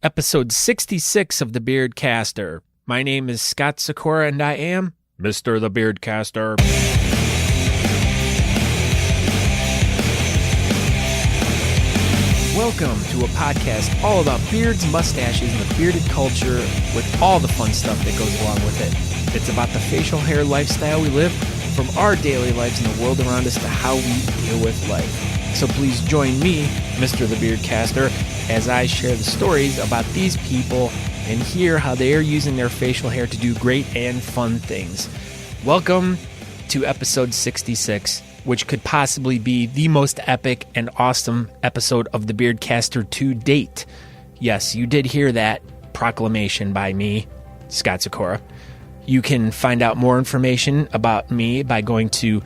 episode 66 of The Beardcaster. My name is Scott Sakura, and I am Mr. The Beardcaster. Welcome to a podcast all about beards, mustaches, and the bearded culture with all the fun stuff that goes along with it. It's about the facial hair lifestyle we live, from our daily lives in the world around us to how we deal with life. So please join me, Mr. The Beardcaster, as I share the stories about these people and hear how they are using their facial hair to do great and fun things. Welcome to episode 66, which could possibly be the most epic and awesome episode of The Beardcaster to date. Yes, you did hear that proclamation by me, Scott Sakura. You can find out more information about me by going to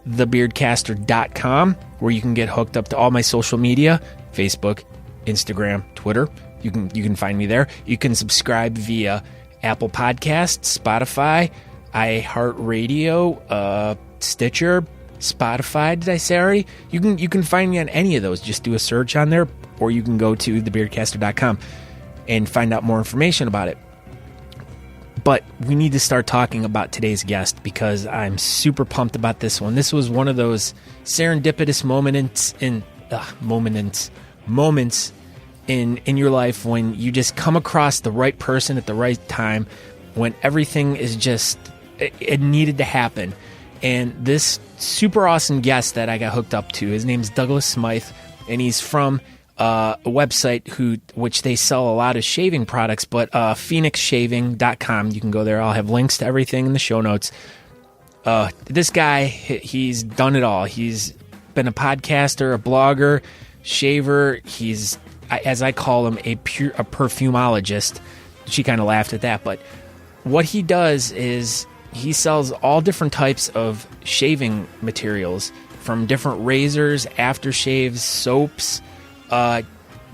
thebeardcaster.com, where you can get hooked up to all my social media, Facebook, Instagram, Twitter. You can find me there. You can subscribe via Apple Podcasts, Spotify, iHeartRadio, Stitcher, Spotify. Did I say already? You can find me on any of those. Just do a search on there, or you can go to thebeardcaster.com and find out more information about it. But we need to start talking about today's guest because I'm super pumped about this one. This was one of those serendipitous moments in your life when you just come across the right person at the right time, when everything is just, it needed to happen. And this super awesome guest that I got hooked up to, his name's Douglas Smythe, and he's from a website which they sell a lot of shaving products, but phoenixshaving.com. You can go there. I'll have links to everything in the show notes. This guy, he's done it all. He's been a podcaster, a blogger, shaver. He's, as I call him, a perfumologist. She kind of laughed at that, but what he does is he sells all different types of shaving materials, from different razors, aftershaves, soaps,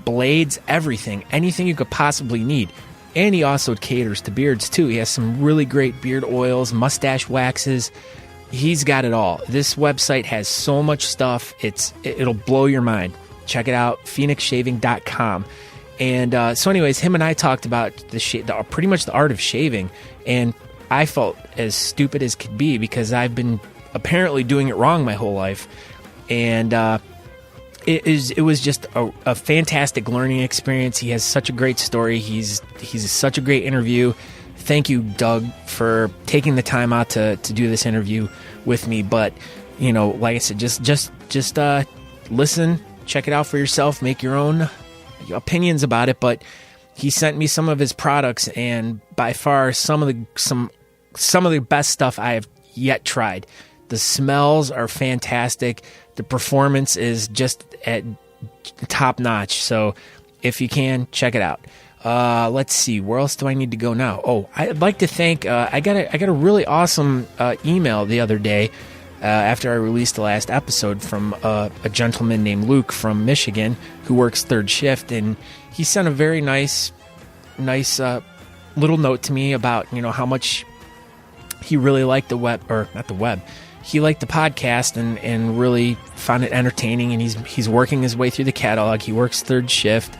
blades, everything, anything you could possibly need. And he also caters to beards too. He has some really great beard oils, mustache waxes. He's got it all. This website has so much stuff. It'll blow your mind. Check it out, phoenixshaving.com. And so anyways, him and I talked about pretty much the art of shaving, and I felt as stupid as could be because I've been apparently doing it wrong my whole life. And it was just a fantastic learning experience. He has such a great story. He's such a great interview. Thank you, Doug, for taking the time out to do this interview with me. But, you know, like I said, just listen, check it out for yourself, make your own opinions about it. But he sent me some of his products, and by far some of the best stuff I have yet tried. The smells are fantastic. The performance is just at top notch. So if you can, check it out. Let's see. Where else do I need to go now? Oh, I'd like to thank, I got a really awesome email the other day after I released the last episode from a gentleman named Luke from Michigan who works third shift. And he sent a very nice little note to me about, you know, how much he really liked he liked the podcast and really found it entertaining, and he's working his way through the catalog. He works third shift,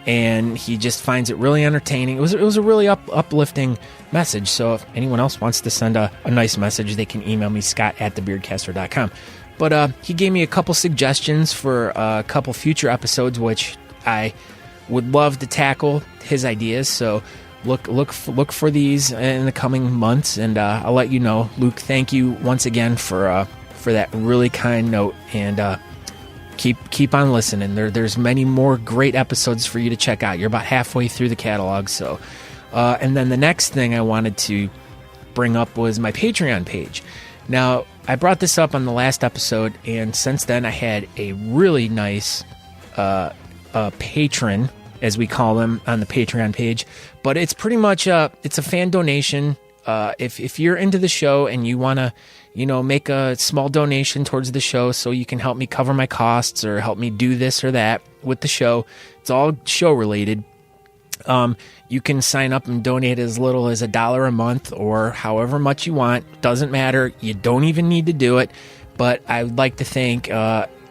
and he just finds it really entertaining. It was a really uplifting message. So if anyone else wants to send a nice message, they can email me, scott@thebeardcaster.com. But he gave me a couple suggestions for a couple future episodes, which I would love to tackle his ideas. So look for these in the coming months, and I'll let you know. Luke, thank you once again for that really kind note, and keep on listening. There's many more great episodes for you to check out. You're about halfway through the catalog. So and then the next thing I wanted to bring up was my Patreon page. Now, I brought this up on the last episode, and since then I had a really nice patron, as we call them, on the Patreon page. But it's pretty much it's a fan donation. If you're into the show and you want to, you know, make a small donation towards the show so you can help me cover my costs or help me do this or that with the show, it's all show related. You can sign up and donate as little as $1 a month or however much you want. Doesn't matter. You don't even need to do it. But I would like to thank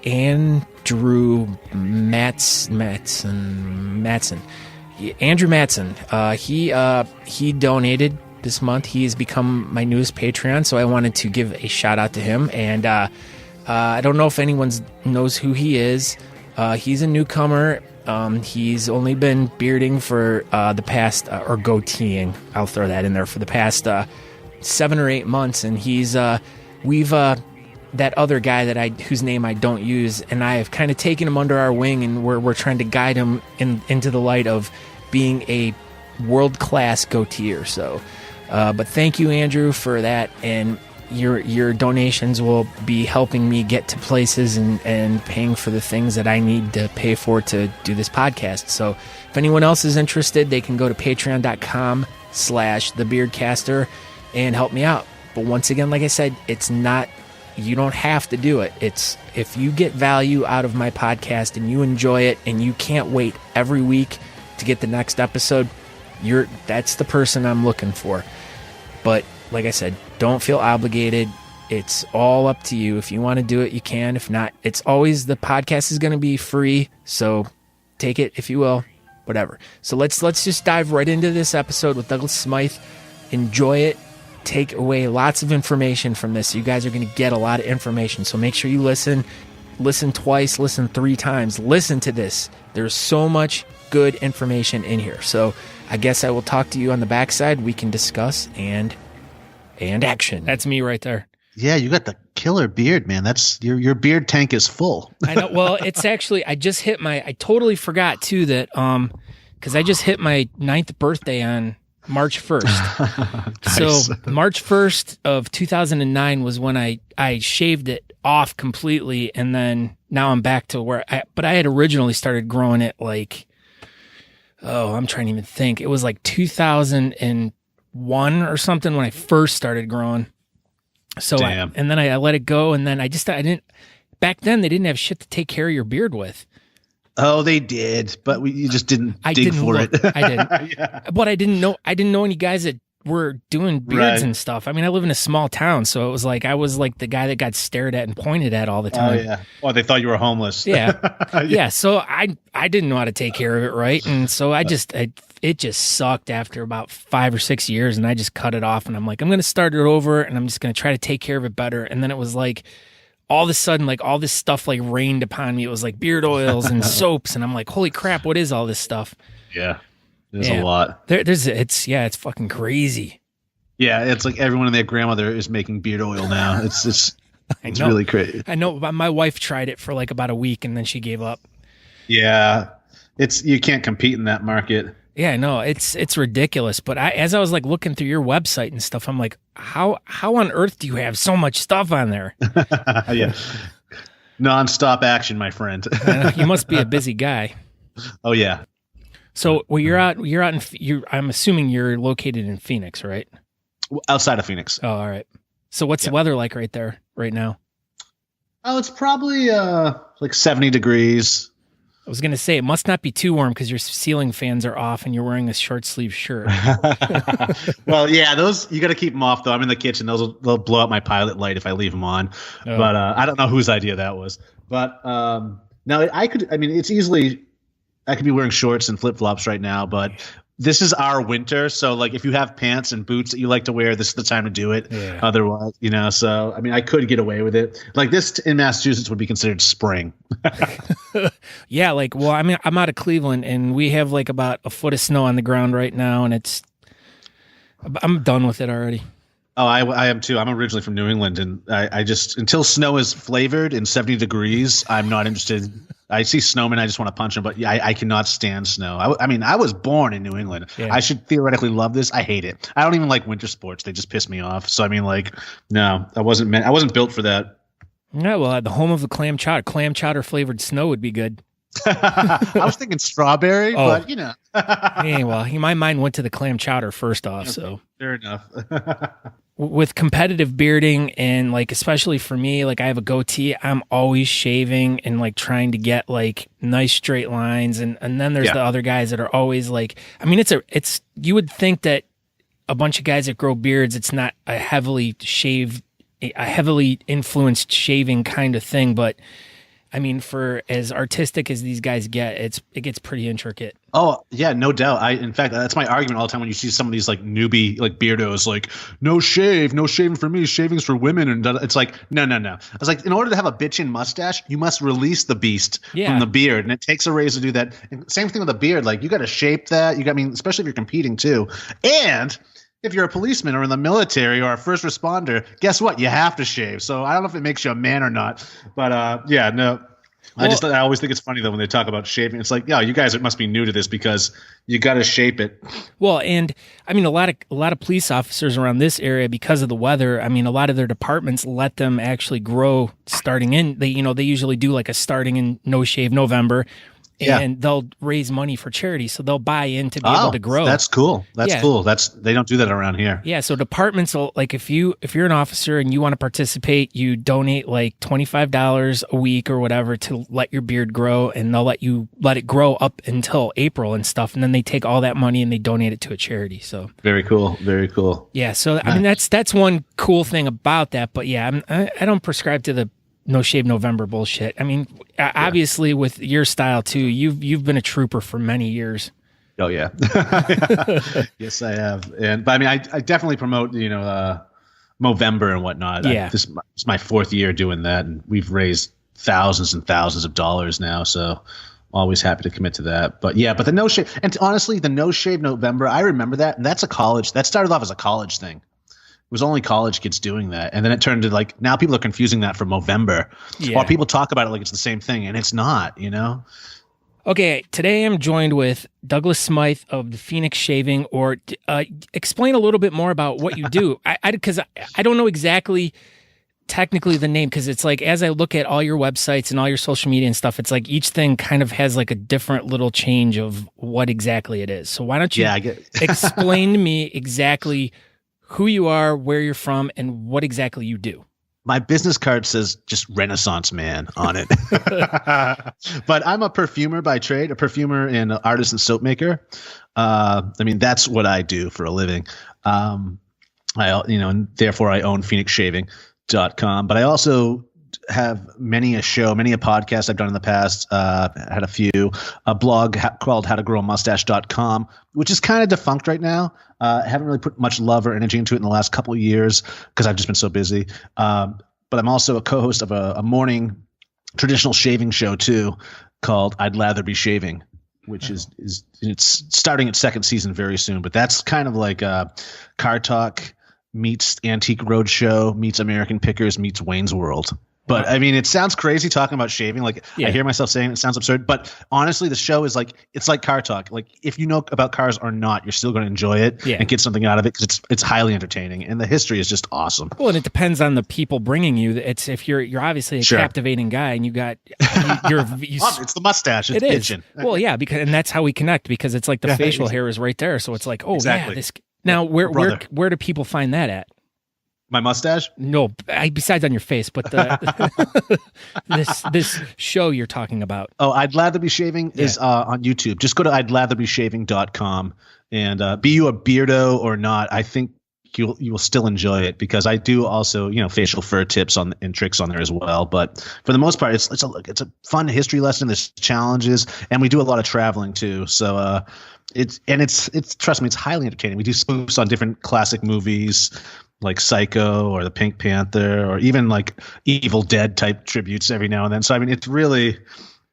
Andrew Matson. Andrew Matson. He donated this month. He has become my newest Patreon, so I wanted to give a shout out to him. And I don't know if anyone knows who he is. He's a newcomer. He's only been bearding for the past, or goateeing, I'll throw that in there, for the past 7 or 8 months. And we've that other guy whose name I don't use, and I have kind of taken him under our wing, and we're trying to guide him into the light of being a world-class goateer. So, but thank you, Andrew, for that, and your donations will be helping me get to places and paying for the things that I need to pay for to do this podcast. So if anyone else is interested, they can go to patreon.com/thebeardcaster and help me out. But once again, like I said, you don't have to do it. It's if you get value out of my podcast and you enjoy it and you can't wait every week to get the next episode, that's the person I'm looking for. But like I said, don't feel obligated. It's all up to you. If you want to do it, you can. If not, the podcast is going to be free. So take it if you will, whatever. So let's just dive right into this episode with Douglas Smythe. Enjoy it. Take away lots of information from this. You guys are going to get a lot of information. So make sure you listen twice, listen 3 times. Listen to this. There's so much good information in here. So I guess I will talk to you on the backside. We can discuss and action. That's me right there. Yeah, you got the killer beard, man. That's your beard tank is full. I know. Well, it's actually, I totally forgot too that, cause I just hit my 9th birthday on March 1st. Nice. So March 1st of 2009 was when I shaved it off completely. And then now I'm back to but I had originally started growing it like, I'm trying to even think. It was like 2001 or something when I first started growing. So and then I let it go. And then back then they didn't have shit to take care of your beard with. Oh, they did, but you just didn't dig for it. I didn't. Yeah. But I didn't know any guys that were doing beards and stuff. I mean, I live in a small town, so it was like I was like the guy that got stared at and pointed at all the time. Oh yeah. Oh, they thought you were homeless. Yeah. Yeah. So I didn't know how to take care of it right, and so it just sucked after about 5 or 6 years, and I just cut it off. And I'm like, I'm going to start it over, and I'm just going to try to take care of it better. And then it was like, all of a sudden, like all this stuff like rained upon me. It was like beard oils and soaps, and I'm like, holy crap, what is all this stuff? Yeah, there's a lot. It's fucking crazy. Yeah, it's like everyone and their grandmother is making beard oil now. It's really crazy. I know. My wife tried it for like about a week, and then she gave up. Yeah, you can't compete in that market. Yeah, no, it's ridiculous. But as I was like looking through your website and stuff, I'm like, how on earth do you have so much stuff on there? Yeah, nonstop action, my friend. You must be a busy guy. Oh yeah. So you're out I'm assuming you're located in Phoenix, right? Outside of Phoenix. Oh, all right. So what's the weather like right there right now? Oh, it's probably like 70 degrees. I was going to say, it must not be too warm because your ceiling fans are off and you're wearing a short sleeve shirt. Well, yeah, those, you got to keep them off though. I'm in the kitchen. They'll blow out my pilot light if I leave them on. Oh. But I don't know whose idea that was. But now I could be wearing shorts and flip flops right now, but this is our winter. So like if you have pants and boots that you like to wear, this is the time to do it. Yeah. Otherwise, so I mean, I could get away with it. Like this in Massachusetts would be considered spring. Yeah. Like, well, I mean, I'm out of Cleveland and we have like about a foot of snow on the ground right now. And I'm done with it already. Oh, I am too. I'm originally from New England, and I just, until snow is flavored in 70 degrees, I'm not interested. I see snowmen, I just want to punch them, but yeah, I cannot stand snow. I mean, I was born in New England. Yeah. I should theoretically love this. I hate it. I don't even like winter sports. They just piss me off. So I mean, like, no, I wasn't built for that. Yeah, well, at the home of the clam chowder flavored snow would be good. I was thinking strawberry, but Yeah, well, my mind went to the clam chowder first off. Okay, so fair enough. With competitive bearding and like, especially for me, like I have a goatee, I'm always shaving and like trying to get like nice straight lines. And then there's the other guys that are always like, I mean, you would think that a bunch of guys that grow beards, it's not a heavily influenced shaving kind of thing, but I mean, for as artistic as these guys get, it gets pretty intricate. Oh yeah, no doubt. In fact, that's my argument all the time when you see some of these like newbie like beardos, like no shaving for me, shaving's for women, and it's like no. I was like, in order to have a bitchin' mustache, you must release the beast from the beard, and it takes a razor to do that. And same thing with a beard, like you got to shape that. I mean, especially if you're competing too, and if you're a policeman or in the military or a first responder, guess what? You have to shave. So I don't know if it makes you a man or not, but yeah, no. I always think it's funny though when they talk about shaving. It's like, yeah, you guys must be new to this because you got to shape it. Well, and I mean, a lot of police officers around this area, because of the weather, I mean, a lot of their departments let them actually grow starting in. They usually do like a starting in no shave November. And they'll raise money for charity, so they'll buy in to be able to grow. That's cool. That's cool. They don't do that around here. Yeah, so departments will, like, if you're an officer and you want to participate, you donate like $25 a week or whatever to let your beard grow, and they'll let it grow up until April and stuff, and then they take all that money and they donate it to a charity. So very cool. Very cool. Yeah, so I mean that's one cool thing about that. But yeah, I don't prescribe to the no shave November bullshit. I mean, obviously with your style too, you've been a trooper for many years. Oh yeah. Yes, I have. But I mean, I definitely promote, Movember and whatnot. Yeah. This is my fourth year doing that, and we've raised thousands and thousands of dollars now. So always happy to commit to that. But yeah, but the no shave, and honestly, the no shave November, I remember that, and that started off as a college thing. It was only college kids doing that. And then it turned to like, now people are confusing that for Movember. Yeah. Or people talk about it like it's the same thing, and it's not, Okay, today I'm joined with Douglas Smythe of the Phoenix Shaving, or explain a little bit more about what you do. Because I don't know exactly technically the name, because it's like, as I look at all your websites and all your social media and stuff, it's like each thing kind of has like a different little change of what exactly it is. So why don't you explain to me exactly who you are, where you're from, and what exactly you do. My business card says just Renaissance man on it. But I'm a perfumer by trade, a perfumer and an artisan soap maker. I mean, that's what I do for a living. And therefore I own phoenixshaving.com. But I also have many a podcast I've done in the past. Had a blog called How to Grow A Moustache.com, which is kind of defunct right now. I haven't really put much love or energy into it in the last couple of years because I've just been so busy. But I'm also a co-host of a morning traditional shaving show too, called I'd Lather Be Shaving, which is it's starting its second season very soon. But that's kind of like Car Talk meets Antique Roadshow meets American Pickers meets Wayne's World. But I mean, it sounds crazy talking about shaving. Like I hear myself saying it sounds absurd, but honestly, the show is like, it's like Car Talk. Like if you know about cars or not, you're still going to enjoy it and get something out of it because it's highly entertaining and the history is just awesome. Well, and it depends on the people bringing you. It's if you're obviously a captivating guy and you got it's the mustache. It's pitching. Well, yeah, and that's how we connect, because it's like the facial hair is right there, so it's like, oh exactly. Now where do people find that at? My mustache? No, besides on your face, but this show you're talking about. Oh, I'd Lather Be Shaving is on YouTube. Just go to I'dLatherBeShaving.com, and be you a beardo or not, I think you will still enjoy it, because I do also facial fur tips and tricks on there as well. But for the most part, it's a fun history lesson. There's challenges, and we do a lot of traveling too. So it's trust me, it's highly entertaining. We do spoofs on different classic movies, like Psycho or the Pink Panther, or even like Evil Dead type tributes every now and then. So I mean, it's really,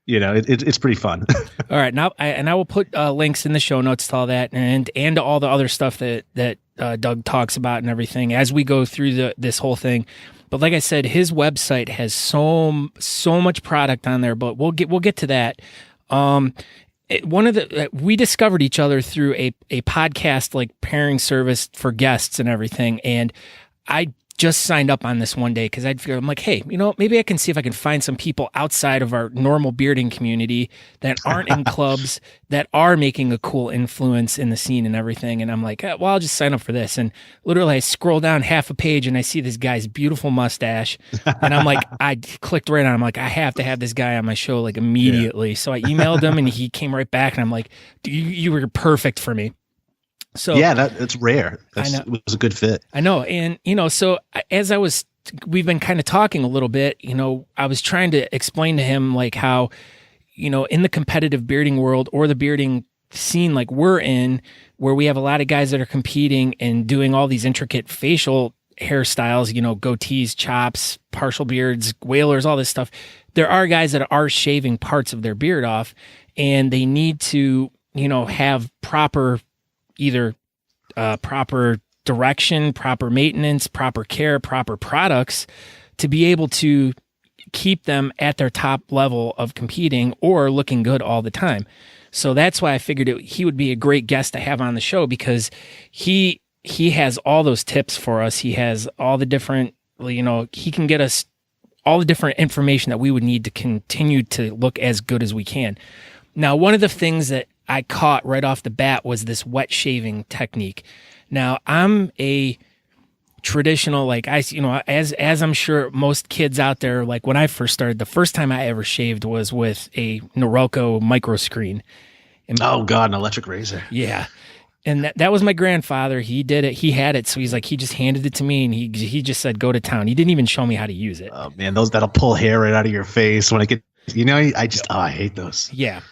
it's pretty fun. All right, now I will put links in the show notes to all that, and to all the other stuff that Doug talks about and everything as we go through this whole thing. But like I said, his website has so much product on there. But we'll get to that. We discovered each other through a podcast like pairing service for guests and everything, and I just signed up on this one day because I'm like, hey, maybe I can see if I can find some people outside of our normal bearding community that aren't in clubs, that are making a cool influence in the scene and everything. And I'm like, well, I'll just sign up for this. And literally I scroll down half a page and I see this guy's beautiful mustache. And I'm like, I clicked right on. I'm like, I have to have this guy on my show like immediately. Yeah. So I emailed him and he came right back, and I'm like, you were perfect for me. So yeah, that's rare. It was a good fit. I know. And, so as I was we've been kind of talking a little bit, I was trying to explain to him like how, in the competitive bearding world or the bearding scene like we're in, where we have a lot of guys that are competing and doing all these intricate facial hairstyles, goatees, chops, partial beards, whalers, all this stuff. There are guys that are shaving parts of their beard off, and they need to, have proper, either proper direction, proper maintenance, proper care, proper products to be able to keep them at their top level of competing or looking good all the time. So that's why I figured he would be a great guest to have on the show, because he has all those tips for us. He has all the different, he can get us all the different information that we would need to continue to look as good as we can. Now, one of the things that I caught right off the bat was this wet shaving technique. Now, I'm a traditional, as I'm sure most kids out there, like when I first started, the first time I ever shaved was with a Norelco micro screen. Oh God, an electric razor. Yeah. And that was my grandfather. He did it. He had it. So he's like, he just handed it to me, and he just said, go to town. He didn't even show me how to use it. Oh man, that'll pull hair right out of your face when I get, I hate those. Yeah.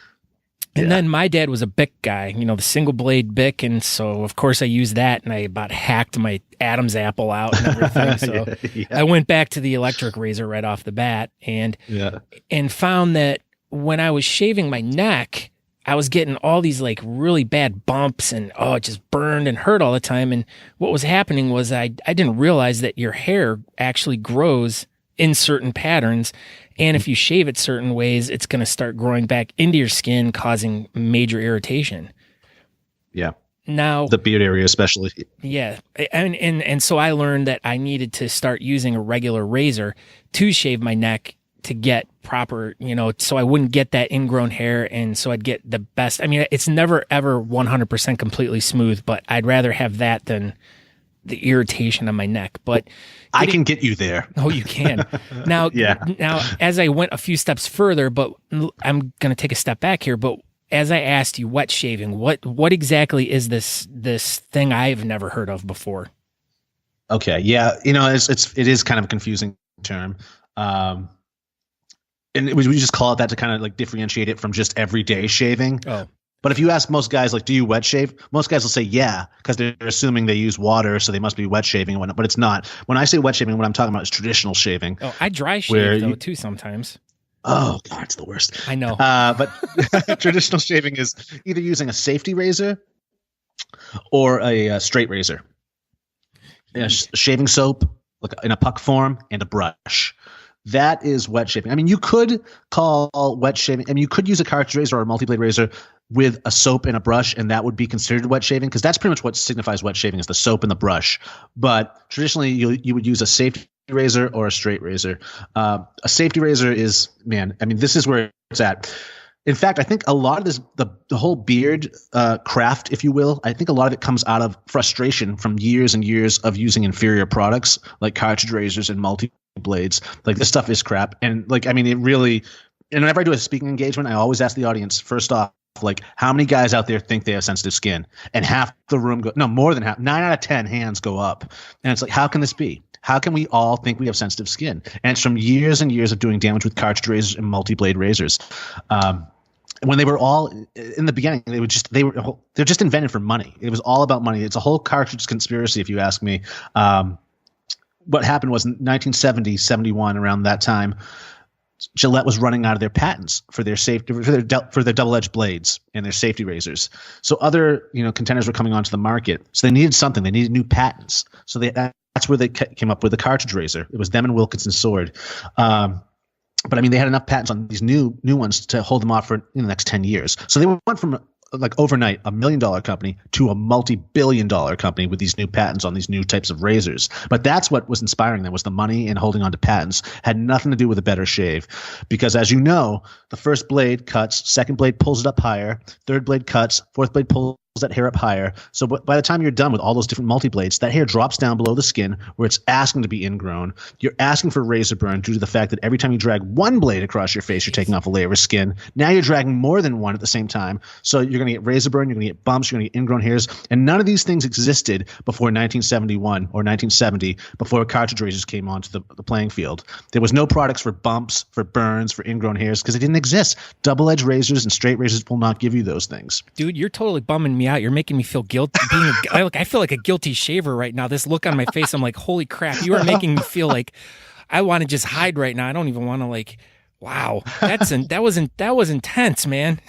And then my dad was a Bic guy, the single blade Bic. And so of course I used that, and I about hacked my Adam's apple out and everything. So I went back to the electric razor right off the bat, and found that when I was shaving my neck, I was getting all these like really bad bumps, and it just burned and hurt all the time. And what was happening was I didn't realize that your hair actually grows in certain patterns. And if you shave it certain ways, it's going to start growing back into your skin, causing major irritation. Yeah. Now, the beard area especially. Yeah. And so I learned that I needed to start using a regular razor to shave my neck to get proper, so I wouldn't get that ingrown hair, and so I'd get the best. I mean, it's never ever 100% completely smooth, but I'd rather have that than the irritation on my neck. But I can get you there. Oh, you can. Now, Now, as I went a few steps further, but I'm going to take a step back here. But as I asked you, wet shaving, what exactly is this thing I've never heard of before? Okay, yeah, it is kind of a confusing term. And we just call it that to kind of like differentiate it from just everyday shaving. Oh. But if you ask most guys, like, do you wet shave? Most guys will say, yeah, because they're assuming they use water, so they must be wet shaving and whatnot. But it's not. When I say wet shaving, what I'm talking about is traditional shaving. Oh, I dry shave, too, sometimes. Oh, God, it's the worst. I know. But traditional shaving is either using a safety razor or a straight razor. Shaving soap, like in a puck form, and a brush. That is wet shaving. I mean, you could call wet shaving. I mean, you could use a cartridge razor or a multi-blade razor with a soap and a brush, and that would be considered wet shaving, because that's pretty much what signifies wet shaving is the soap and the brush. But traditionally, you would use a safety razor or a straight razor. A safety razor is, this is where it's at. In fact, I think a lot of this, the whole beard craft, if you will, I think a lot of it comes out of frustration from years and years of using inferior products like cartridge razors and multi-blades. Like, this stuff is crap. And it really, and whenever I do a speaking engagement, I always ask the audience, first off, like, how many guys out there think they have sensitive skin? And half the room more than half, 9 out of 10 hands go up. And it's like, how can this be? How can we all think we have sensitive skin? And it's from years and years of doing damage with cartridge razors and multi-blade razors. When they were all in the beginning, they're just invented for money. It was all about money. It's a whole cartridge conspiracy, if you ask me. What happened was in 1970, 71, around that time, Gillette was running out of their patents for their safety, for their double-edged blades and their safety razors. So other contenders were coming onto the market. So they needed something. They needed new patents. So that's where they came up with the cartridge razor. It was them and Wilkinson Sword. But they had enough patents on these new ones to hold them off for the next 10 years. So they went from like overnight $1 million company to a multi-billion-dollar company with these new patents on these new types of razors. But that's what was inspiring them, was the money and holding on to patents. Had nothing to do with a better shave, because as you know, the first blade cuts, second blade pulls it up higher, third blade cuts, fourth blade pulls that hair up higher. So by the time you're done with all those different multi-blades, that hair drops down below the skin where it's asking to be ingrown. You're asking for razor burn due to the fact that every time you drag one blade across your face, you're taking off a layer of skin. Now you're dragging more than one at the same time. So you're going to get razor burn, you're going to get bumps, you're going to get ingrown hairs. And none of these things existed before 1971 or 1970, before cartridge razors came onto the playing field. There was no products for bumps, for burns, for ingrown hairs, because they didn't exist. Double-edged razors and straight razors will not give you those things. Dude, you're totally bumming me out. You're making me feel guilty. I feel like a guilty shaver right now. This look on my face, I'm like, holy crap. You are making me feel like I want to just hide right now. I don't even want to like, wow. That was intense, man.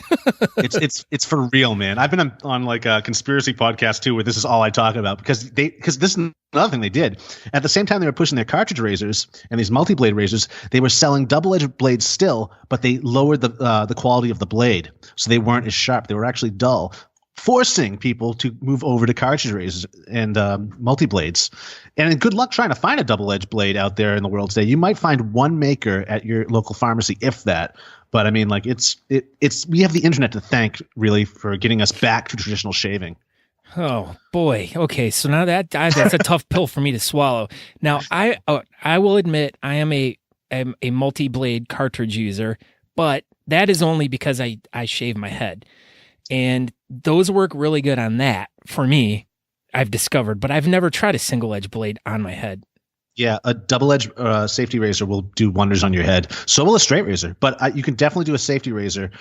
It's for real, man. I've been on like a conspiracy podcast too, where this is all I talk about because this is another thing they did. At the same time they were pushing their cartridge razors and these multi-blade razors, they were selling double-edged blades still, but they lowered the quality of the blade, so they weren't as sharp. They were actually dull, forcing people to move over to cartridge razors and multi-blades. And good luck trying to find a double-edged blade out there in the world today. You might find one maker at your local pharmacy, if that. But I mean, like it's we have the internet to thank really for getting us back to traditional shaving. Oh boy. Okay, so now that's a tough pill for me to swallow. Now I will admit I am a multi-blade cartridge user, but that is only because I shave my head. And those work really good on that for me, I've discovered, but I've never tried a single edge blade on my head. Yeah, a double-edged safety razor will do wonders on your head. So will a straight razor, but you can definitely do a safety razor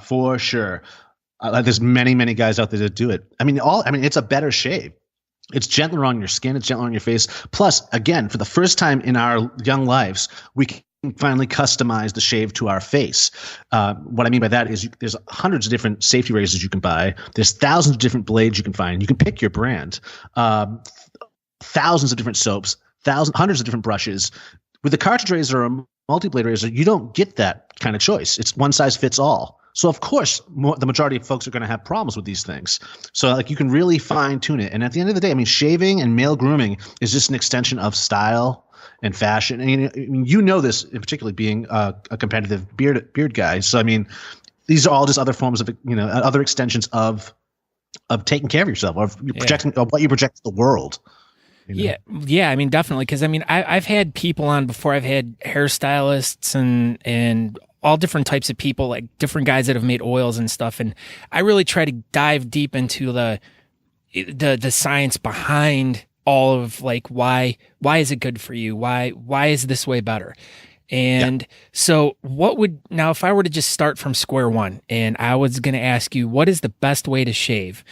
for sure. There's many guys out there that do it. I mean, it's a better shave. It's gentler on your skin. It's gentler on your face. Plus, again, for the first time in our young lives, we can finally customize the shave to our face. What I mean by that is there's hundreds of different safety razors you can buy. There's thousands of different blades you can find. You can pick your brand. Thousands of different soaps, hundreds of different brushes. With a cartridge razor or a multi-blade razor, you don't get that kind of choice. It's one size fits all. So of course, the majority of folks are going to have problems with these things. So like you can really fine tune it. And at the end of the day, I mean, shaving and male grooming is just an extension of style and fashion. And you know this, in particular, being a competitive beard guy. So I mean, these are all just other forms of other extensions of taking care of yourself, of projecting of what you project to the world. Yeah. I mean, definitely, because I mean, I've had people on before. I've had hairstylists and all different types of people, like different guys that have made oils and stuff. And I really try to dive deep into the science behind all of like why is it good for you? Why is this way better? And so now if I were to just start from square one and I was going to ask you, what is the best way to shave?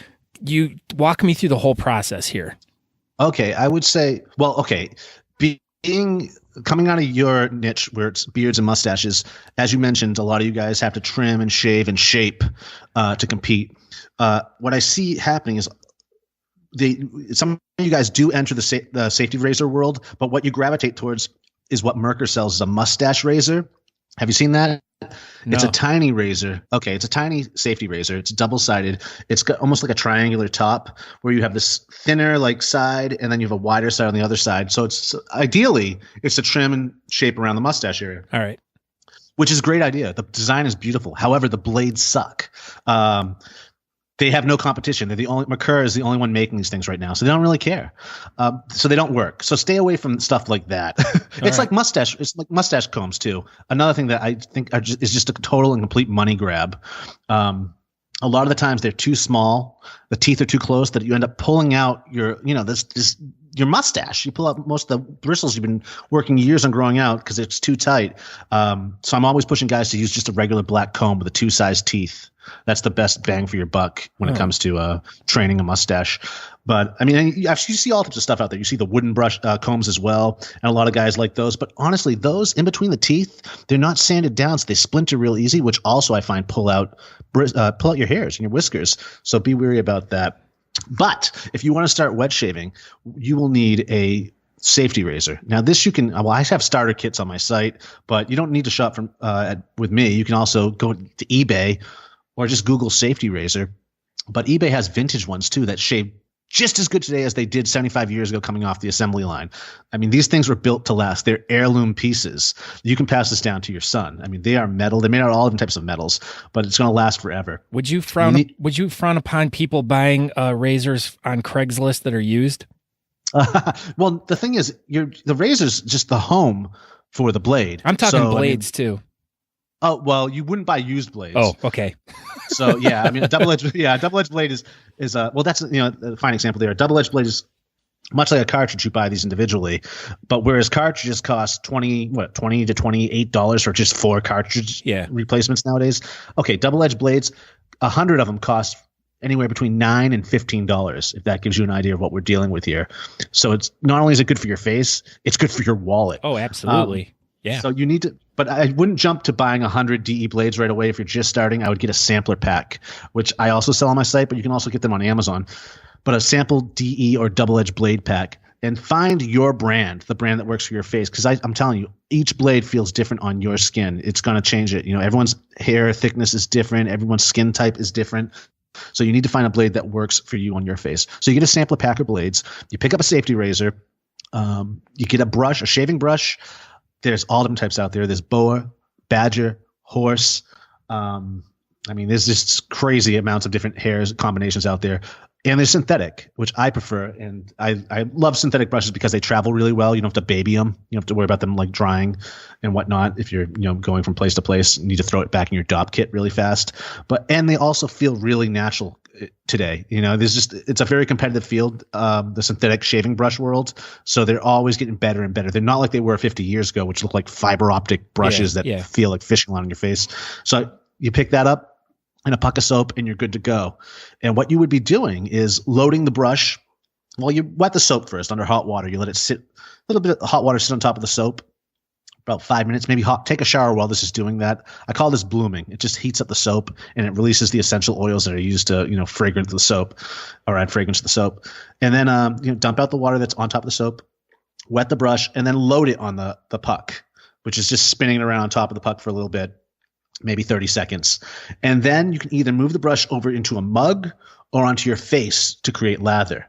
You walk me through the whole process here. Okay. I would say, coming out of your niche where it's beards and mustaches, as you mentioned, a lot of you guys have to trim and shave and shape to compete. What I see happening is some of you guys do enter the safety razor world, but what you gravitate towards is what Merkur sells as a mustache razor. Have you seen that? No. It's a tiny razor. Okay, it's a tiny safety razor. It's double-sided. It's got almost like a triangular top where you have this thinner like side and then you have a wider side on the other side. So it's ideally to trim and shape around the mustache area. All right. Which is a great idea. The design is beautiful. However, the blades suck. They have no competition. Merkur is the only one making these things right now, so they don't really care. So they don't work. So stay away from stuff like that. It's like mustache combs too. Another thing that I think is just a total and complete money grab. A lot of the times they're too small. The teeth are too close that you end up pulling out your mustache. You pull out most of the bristles you've been working years on growing out because it's too tight. So I'm always pushing guys to use just a regular black comb with a 2-size teeth. That's the best bang for your buck when it comes to training a mustache. But I mean, you see all types of stuff out there. You see the wooden brush combs as well, and a lot of guys like those. But honestly, those in between the teeth, they're not sanded down, so they splinter real easy, which also I find pull out your hairs and your whiskers. So be wary about that. But if you want to start wet shaving, you will need a safety razor. Now this you can, I have starter kits on my site, but you don't need to shop with me. You can also go to eBay or just Google safety razor. But eBay has vintage ones too that shave just as good today as they did 75 years ago coming off the assembly line. I mean, these things were built to last. They're heirloom pieces. You can pass this down to your son. I mean, they are metal. They're made out of all different types of metals, but it's going to last forever. Would you frown upon people buying razors on Craigslist that are used? Well, the thing is, the razor's just the home for the blade. I'm talking blades too. Oh, well, you wouldn't buy used blades. Oh, okay. So yeah, I mean, a double-edged blade is well, that's a fine example there. A double-edged blade is much like a cartridge. You buy these individually, but whereas cartridges cost $20 to $28 for just 4 cartridge replacements nowadays. Okay, double-edged blades, 100 of them cost anywhere between $9 and $15. If that gives you an idea of what we're dealing with here. So it's not only is it good for your face, it's good for your wallet. Oh, absolutely. Yeah. So you need to, but I wouldn't jump to buying 100 DE blades right away if you're just starting. I would get a sampler pack, which I also sell on my site, but you can also get them on Amazon. But a sample DE or double-edged blade pack, and find your brand, the brand that works for your face. Because I'm telling you, each blade feels different on your skin. It's going to change it. You know, everyone's hair thickness is different. Everyone's skin type is different. So you need to find a blade that works for you on your face. So you get a sampler pack of blades. You pick up a safety razor. You get a brush, a shaving brush. There's all different types out there. There's boa, badger, horse. I mean, there's just crazy amounts of different hairs combinations out there. And there's synthetic, which I prefer. And I love synthetic brushes because they travel really well. You don't have to baby them. You don't have to worry about them like drying and whatnot. If you're, going from place to place, you need to throw it back in your dop kit really fast. And they also feel really natural today. It's a very competitive field, the synthetic shaving brush world. So they're always getting better and better. They're not like they were 50 years ago, which look like fiber optic brushes that feel like fishing line on your face. So you pick that up in a puck of soap and you're good to go. And what you would be doing is loading the brush. Well, you wet the soap first under hot water. You let it sit, a little bit of hot water sit on top of the soap, about 5 minutes, maybe hot. Take a shower while this is doing that. I call this blooming. It just heats up the soap and it releases the essential oils that are used to, fragrance the soap or add fragrance to the soap. And then, dump out the water that's on top of the soap, wet the brush, and then load it on the puck, which is just spinning around on top of the puck for a little bit. Maybe 30 seconds. And then you can either move the brush over into a mug or onto your face to create lather.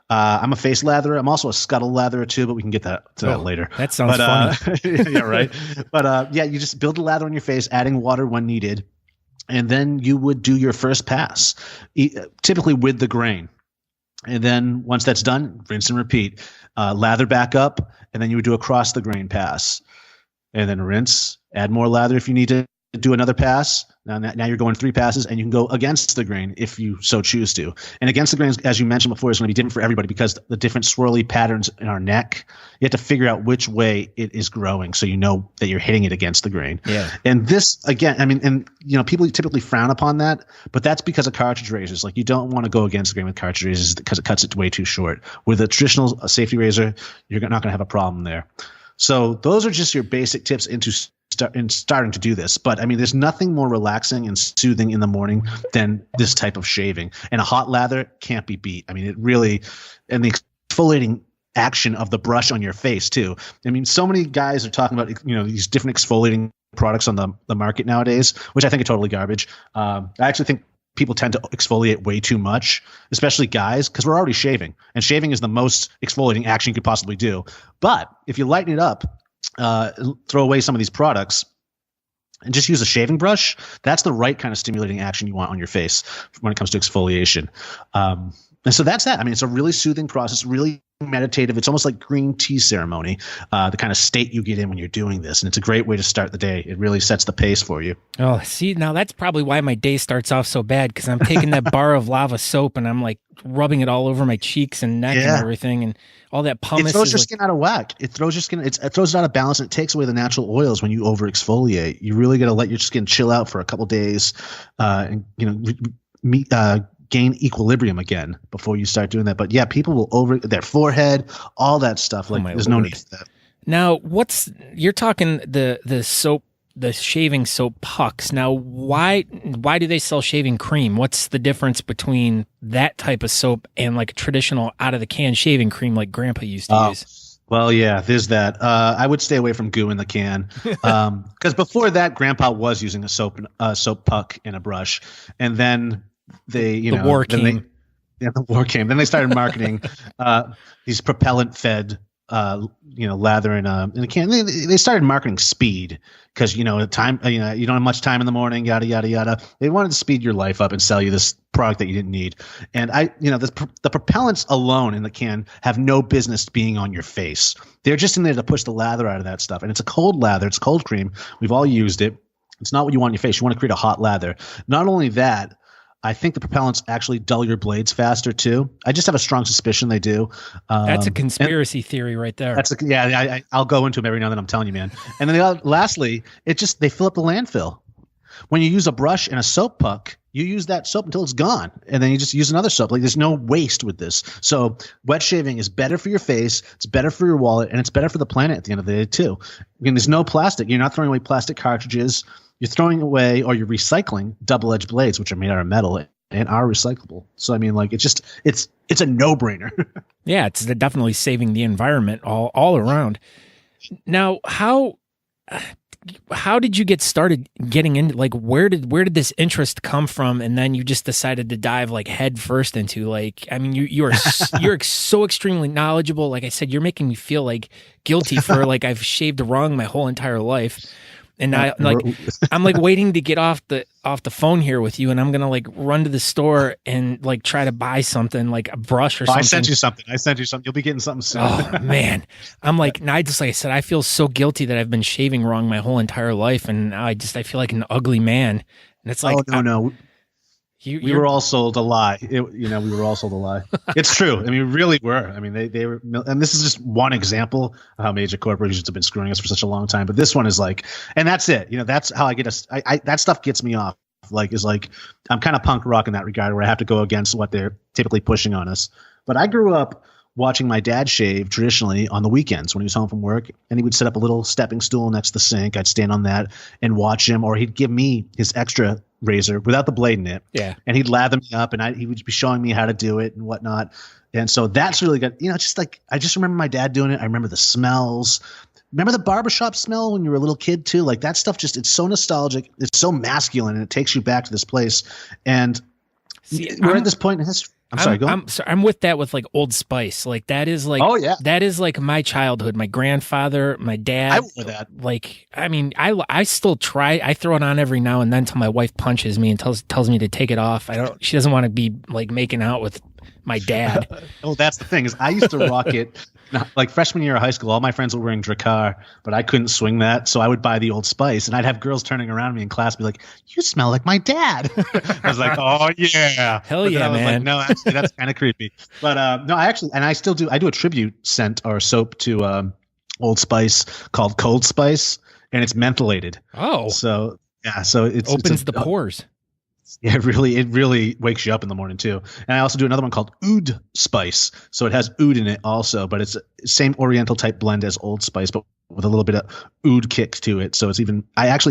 I'm a face latherer. I'm also a scuttle latherer too, but we can get to that later. That sounds funny. Yeah, right. But you just build a lather on your face, adding water when needed. And then you would do your first pass, typically with the grain. And then once that's done, rinse and repeat. Lather back up, and then you would do a cross the grain pass. And then rinse, add more lather if you need to do another pass. Now you're going 3 passes, and you can go against the grain if you so choose to. And against the grain, as you mentioned before, is going to be different for everybody because the different swirly patterns in our neck, you have to figure out which way it is growing so you know that you're hitting it against the grain. Yeah. And this, again, I mean, people typically frown upon that, but that's because of cartridge razors. Like, you don't want to go against the grain with cartridge razors because it cuts it way too short. With a traditional safety razor, you're not going to have a problem there. So those are just your basic tips into starting to do this. But I mean, there's nothing more relaxing and soothing in the morning than this type of shaving. And a hot lather can't be beat. I mean, it really, and the exfoliating action of the brush on your face too. I mean, so many guys are talking about, these different exfoliating products on the market nowadays, which I think are totally garbage. I actually think people tend to exfoliate way too much, especially guys, because we're already shaving. And shaving is the most exfoliating action you could possibly do. But if you lighten it up, throw away some of these products and just use a shaving brush, that's the right kind of stimulating action you want on your face when it comes to exfoliation. And so that's that. I mean, it's a really soothing process, really meditative. It's almost like green tea ceremony, the kind of state you get in when you're doing this. And it's a great way to start the day. It really sets the pace for you. Oh, see, now that's probably why my day starts off so bad, because I'm taking that bar of lava soap and I'm like rubbing it all over my cheeks and neck and everything. And all that pumice. It throws your skin out of whack. It throws your skin. It throws it out of balance, and it takes away the natural oils when you over exfoliate. You really got to let your skin chill out for a couple days, and gain equilibrium again before you start doing that. But yeah, people will over their forehead, all that stuff. Like, there's no need for that. Now, you're talking the soap, the shaving soap pucks. Now, why do they sell shaving cream? What's the difference between that type of soap and like a traditional out of the can shaving cream like Grandpa used to use? Well, yeah, there's that. I would stay away from goo in the can, because before that, Grandpa was using a soap puck and a brush, and then the war came. Yeah, the war came. Then they started marketing these propellant-fed, lather in a can. They started marketing speed because time. You don't have much time in the morning. Yada yada yada. They wanted to speed your life up and sell you this product that you didn't need. And the propellants alone in the can have no business being on your face. They're just in there to push the lather out of that stuff. And it's a cold lather. It's cold cream. We've all used it. It's not what you want on your face. You want to create a hot lather. Not only that, I think the propellants actually dull your blades faster too. I just have a strong suspicion they do. That's a conspiracy theory right there. I'll go into them every now and then. I'm telling you, man. And then lastly, they fill up the landfill. When you use a brush and a soap puck, you use that soap until it's gone, and then you just use another soap. Like there's no waste with this. So wet shaving is better for your face, it's better for your wallet, and it's better for the planet at the end of the day too. I mean, there's no plastic. You're not throwing away plastic cartridges. You're throwing away or you're recycling double-edged blades, which are made out of metal and are recyclable. So I mean, like it's a no-brainer. Yeah, it's definitely saving the environment all around. Now, how did you get started getting into, like, where did this interest come from, and then you just decided to dive like head first into, like, I mean, you're so extremely knowledgeable. Like I said, you're making me feel like guilty for like I've shaved wrong my whole entire life. And I'm like waiting to get off the phone here with you, and I'm gonna like run to the store and like try to buy something like a brush or something. I sent you something. You'll be getting something soon. Oh man, I'm like, like I said, I feel so guilty that I've been shaving wrong my whole entire life, and I feel like an ugly man. And it's like, no. We were all sold a lie. We were all sold a lie. It's true. I mean, we really were. I mean, they were, and this is just one example of how major corporations have been screwing us for such a long time. But this one is like, and that's it. That's how I get us. That stuff gets me off. I'm kind of punk rock in that regard, where I have to go against what they're typically pushing on us. But I grew up watching my dad shave traditionally on the weekends when he was home from work, and he would set up a little stepping stool next to the sink. I'd stand on that and watch him, or he'd give me his extra razor without the blade in it. Yeah. And he'd lather me up, and he would be showing me how to do it and whatnot. And so that's really good. Just like, I just remember my dad doing it. I remember the smells. Remember the barbershop smell when you were a little kid too? Like that stuff it's so nostalgic. It's so masculine, and it takes you back to this place. And we're at this point in history. I'm with that with like Old Spice. Like that is like, oh yeah, that is like my childhood. My grandfather, my dad. I wore that. Like, I mean, I still try. I throw it on every now and then till my wife punches me and tells me to take it off. She doesn't want to be like making out with my dad. Oh, that's the thing is I used to rock it. Like freshman year of high school, all my friends were wearing Drakkar, but I couldn't swing that, so I would buy the Old Spice, and I'd have girls turning around me in class, be like, "You smell like my dad." I was like, "Oh yeah, hell yeah, man!" Like, no, actually, that's kind of creepy. But no, I still do. I do a tribute scent or soap to Old Spice called Cold Spice, and it's mentholated. Oh, so yeah, so it opens the pores. Yeah, it really wakes you up in the morning too. And I also do another one called Oud Spice. So it has oud in it also, but it's the same Oriental type blend as Old Spice, but with a little bit of oud kick to it. So it's even,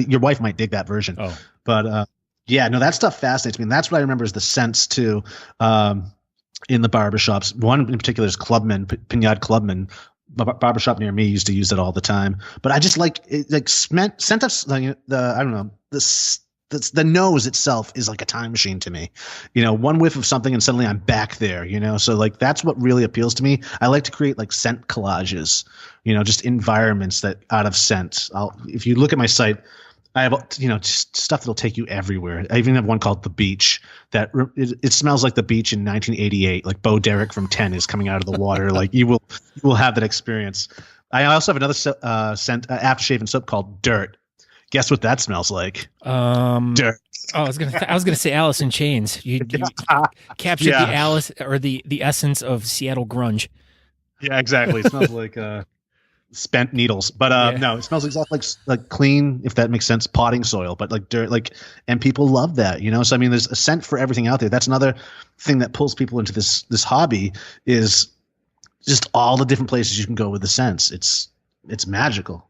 your wife might dig that version. Oh, but yeah, no, that stuff fascinates me. And that's what I remember is the scents too in the barbershops. One in particular is Clubman, Pinard Clubman. Barbershop near me used to use it all the time. But I just like it, like scent of the nose itself is like a time machine to me. One whiff of something and suddenly I'm back there, So like that's what really appeals to me. I like to create like scent collages, just environments that out of scent. If you look at my site, I have, just stuff that'll take you everywhere. I even have one called The Beach that it smells like the beach in 1988. Like Bo Derek from 10 is coming out of the water. Like you will have that experience. I also have another scent aftershave and soap called Dirt. Guess what that smells like? Dirt. Oh, I was gonna say Alice in Chains. You captured the Alice or the essence of Seattle grunge. Yeah, exactly. It smells like spent needles, but no, it smells exactly like clean, if that makes sense, potting soil, but like dirt. Like, and people love that, So I mean, there's a scent for everything out there. That's another thing that pulls people into this hobby is just all the different places you can go with the scents. It's magical.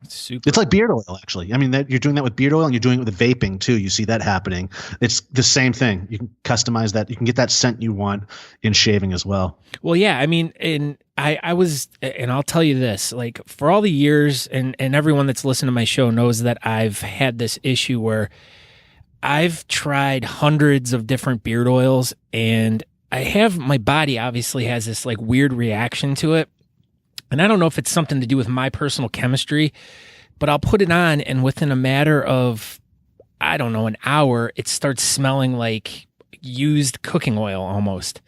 It's like beard oil, actually. I mean, you're doing that with beard oil, and you're doing it with the vaping too. You see that happening. It's the same thing. You can customize that. You can get that scent you want in shaving as well. Well, yeah. I mean, and I'll tell you this, like for all the years, and everyone that's listened to my show knows that I've had this issue where I've tried hundreds of different beard oils, and my body obviously has this like weird reaction to it. And I don't know if it's something to do with my personal chemistry, but I'll put it on, and within a matter of, I don't know, an hour, it starts smelling like used cooking oil almost.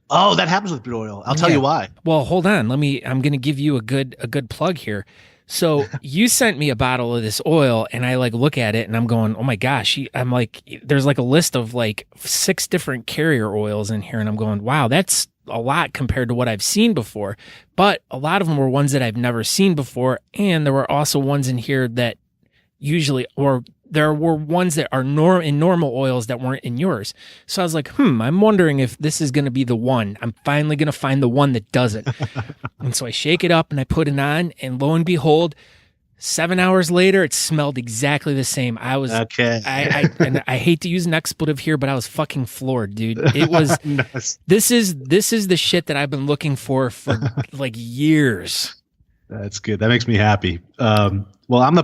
Oh, that happens with beard oil. I'll tell you why. Well, hold on. I'm going to give you a good plug here. So you sent me a bottle of this oil, and I like look at it and I'm going, oh my gosh. I'm like, there's like a list of like 6 different carrier oils in here. And I'm going, wow, that's a lot compared to what I've seen before. But a lot of them were ones that I've never seen before. And there were also ones in here that usually, or there were ones that are in normal oils that weren't in yours. So I was like, I'm wondering if this is going to be the one. I'm finally going to find the one that does it. And so I shake it up and I put it on, and lo and behold, 7 hours later, it smelled exactly the same. I was okay. And I hate to use an expletive here, but I was fucking floored, dude. It was nice. This is the shit that I've been looking for like years. That's good. That makes me happy. Well, I'm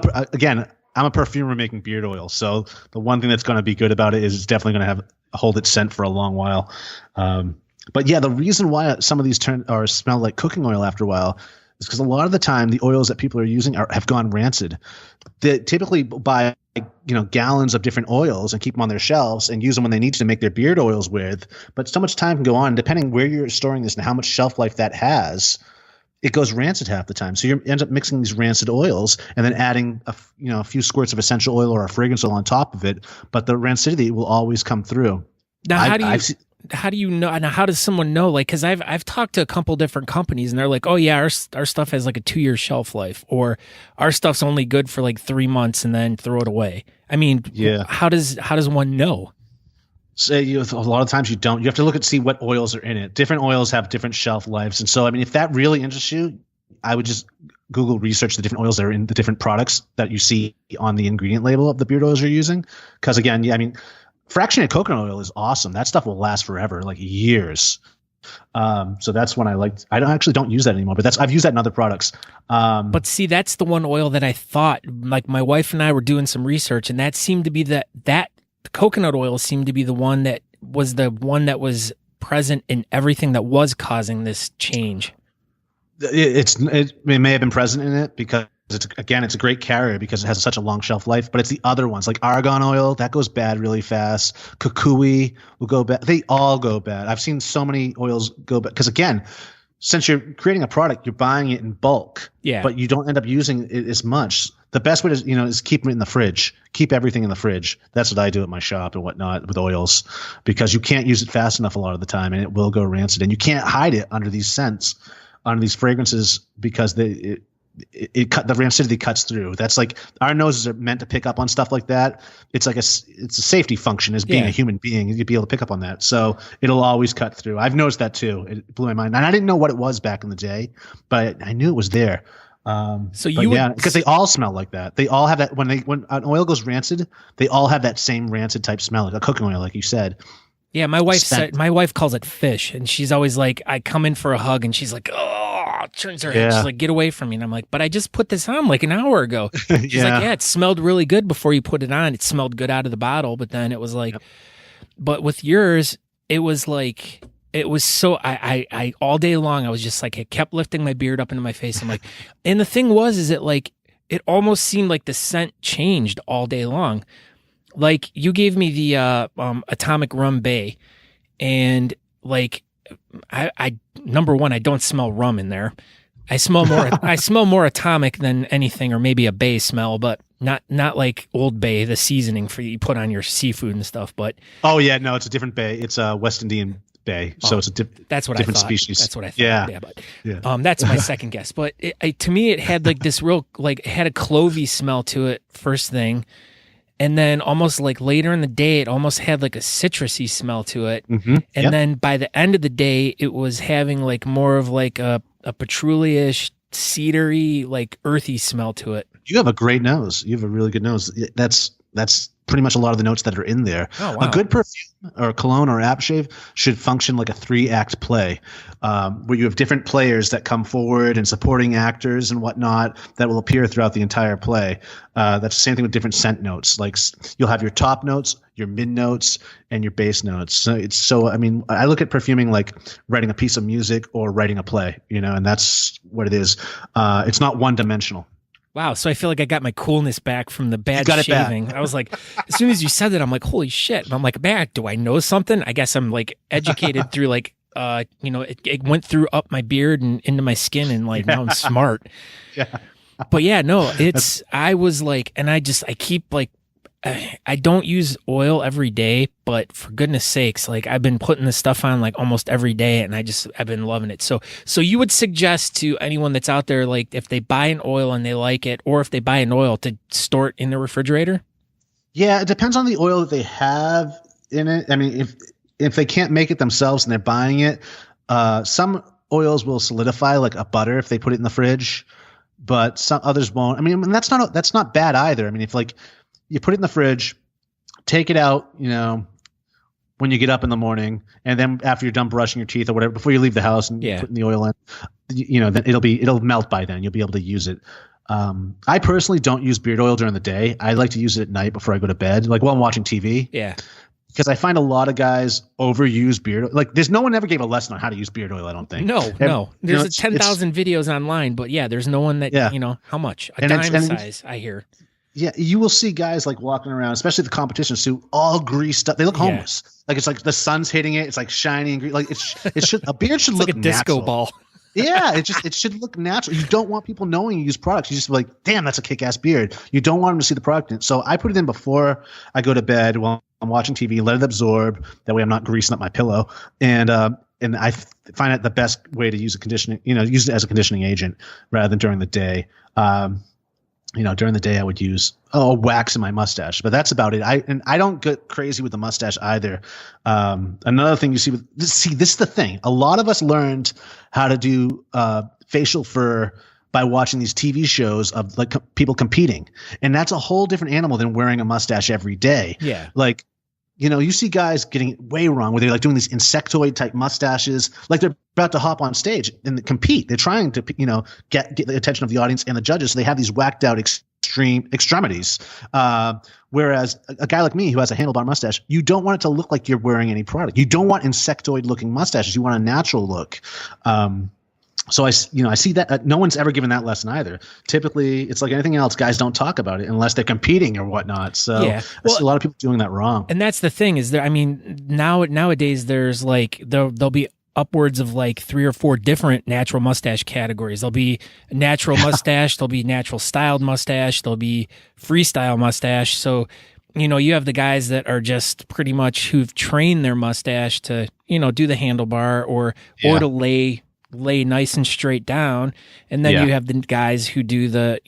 a perfumer making beard oil, so the one thing that's going to be good about it is it's definitely going to hold its scent for a long while. But yeah, the reason why some of these smell like cooking oil after a while is because a lot of the time the oils that people are using have gone rancid. They typically buy gallons of different oils and keep them on their shelves and use them when they need to make their beard oils with. But so much time can go on, depending where you're storing this and how much shelf life that has. It goes rancid half the time. So you end up mixing these rancid oils and then adding a few squirts of essential oil or a fragrance oil on top of it. But the rancidity will always come through. Now, how do you know? Now, how does someone know? Like, because I've talked to a couple different companies, and they're like, "Oh yeah, our stuff has like a 2-year shelf life, or our stuff's only good for like 3 months, and then throw it away." I mean, yeah. How does one know? So a lot of times you don't. You have to look see what oils are in it. Different oils have different shelf lives, and so I mean, if that really interests you, I would just Google research the different oils that are in the different products that you see on the ingredient label of the beard oils you're using. Because again, yeah, I mean, fractionated coconut oil is awesome. That stuff will last forever, like years. So that's when I don't use that anymore, but I've used that in other products. But see, that's the one oil that I thought, like my wife and I were doing some research, and that seemed to be that coconut oil seemed to be the one that was present in everything that was causing this change. It may have been present in it because it's a great carrier because it has such a long shelf life, but it's the other ones like argan oil that goes bad really fast. Kukui will go bad. They all go bad. I've seen so many oils go bad because again, since you're creating a product, you're buying it in bulk, but you don't end up using it as much. The best way to, is keep them in the fridge. Keep everything in the fridge. That's what I do at my shop and whatnot with oils, because you can't use it fast enough a lot of the time, and it will go rancid. And you can't hide it under these scents, under these fragrances, because the rancidity cuts through. That's like our noses are meant to pick up on stuff like that. It's like it's a safety function as being a human being. You'd be able to pick up on that. So it'll always cut through. I've noticed that too. It blew my mind. And I didn't know what it was back in the day, but I knew it was there. Because they all smell like that. They all have that when an oil goes rancid, they all have that same rancid type smell, like a cooking oil, like you said. Yeah, my wife calls it fish, and she's always like, I come in for a hug, and she's like, oh, turns her head, she's like, get away from me, and I'm like, but I just put this on like an hour ago. She's like, yeah, it smelled really good before you put it on. It smelled good out of the bottle, but then it was like, but with yours, it was like. It was so I all day long I was just like, it kept lifting my beard up into my face. I'm like, and the thing is it like it almost seemed like the scent changed all day long. Like you gave me the Atomic Rum Bay, and like I number one, I don't smell rum in there. I smell more atomic than anything, or maybe a bay smell, but not like Old Bay, the seasoning for you put on your seafood and stuff. But oh yeah, no, it's a different bay. It's a West Indian Bay, so it's a different species. That's what I thought. Yeah. That's my second guess. But to me, it had like this real, like it had a clovey smell to it first thing, and then almost like later in the day, it almost had like a citrusy smell to it, and then by the end of the day, it was having like more of like a patchouli-ish, cedary, like earthy smell to it. You have a great nose. You have a really good nose. That's pretty much a lot of the notes that are in there. Oh, wow. A good perfume or cologne or aftershave should function like a 3-act play, where you have different players that come forward and supporting actors and whatnot that will appear throughout the entire play. That's the same thing with different scent notes. Like you'll have your top notes, your mid notes, and your bass notes. I mean, I look at perfuming like writing a piece of music or writing a play, and that's what it is. It's not one dimensional. Wow, so I feel like I got my coolness back from the bad got it shaving. back. I was like, as soon as you said that, I'm like, holy shit. And I'm like, man, do I know something? I guess I'm like educated through like, it went through up my beard and into my skin, and like now I'm smart. Yeah. But yeah, no, I was like, and I keep like, I don't use oil every day, but for goodness sakes, like I've been putting this stuff on like almost every day, and I've been loving it. So you would suggest to anyone that's out there, like if they buy an oil and they like it, or if they buy an oil, to store it in the refrigerator? Yeah, it depends on the oil that they have in it. I mean, if they can't make it themselves and they're buying it, some oils will solidify like a butter if they put it in the fridge, but some others won't. I mean, that's not bad either. I mean, if like you put it in the fridge, take it out, when you get up in the morning, and then after you're done brushing your teeth or whatever, before you leave the house and putting the oil in, then it'll melt by then. You'll be able to use it. I personally don't use beard oil during the day. I like to use it at night before I go to bed, like while I'm watching TV. Yeah. Because I find a lot of guys overuse beard oil. Like, there's no one ever gave a lesson on how to use beard oil, I don't think. No. There's 10,000 videos online, but yeah, there's no one that, how much? A dime size, I hear. Yeah, you will see guys like walking around, especially the competitions too, all greased up. They look homeless. Like it's like the sun's hitting it. It's like shiny and like a beard should look like a disco natural. ball. Yeah, it should look natural. You don't want people knowing you use products. You just be like, damn, that's a kick-ass beard. You don't want them to see the product in it. So I put it in before I go to bed while I'm watching TV, let it absorb. That way I'm not greasing up my pillow. And I find it the best way to use use it as a conditioning agent rather than during the day. During the day I would use wax in my mustache, but that's about it. I don't get crazy with the mustache either. Another thing you see this is the thing. A lot of us learned how to do facial fur by watching these TV shows of like people competing, and that's a whole different animal than wearing a mustache every day. Yeah, like. You see guys getting it way wrong where they're like doing these insectoid type mustaches, like they're about to hop on stage and compete. They're trying to, get the attention of the audience and the judges. So they have these whacked out extreme extremities. Whereas a guy like me who has a handlebar mustache, you don't want it to look like you're wearing any product. You don't want insectoid looking mustaches. You want a natural look. So I see that no one's ever given that lesson either. Typically, it's like anything else. Guys don't talk about it unless they're competing or whatnot. So I see a lot of people doing that wrong. And that's the thing is nowadays there's like there'll be upwards of like 3 or 4 different natural mustache categories. There'll be natural mustache. There'll be natural styled mustache. There'll be freestyle mustache. So you have the guys that are just pretty much who've trained their mustache to do the handlebar or to lay nice and straight down, and then you have the guys who do the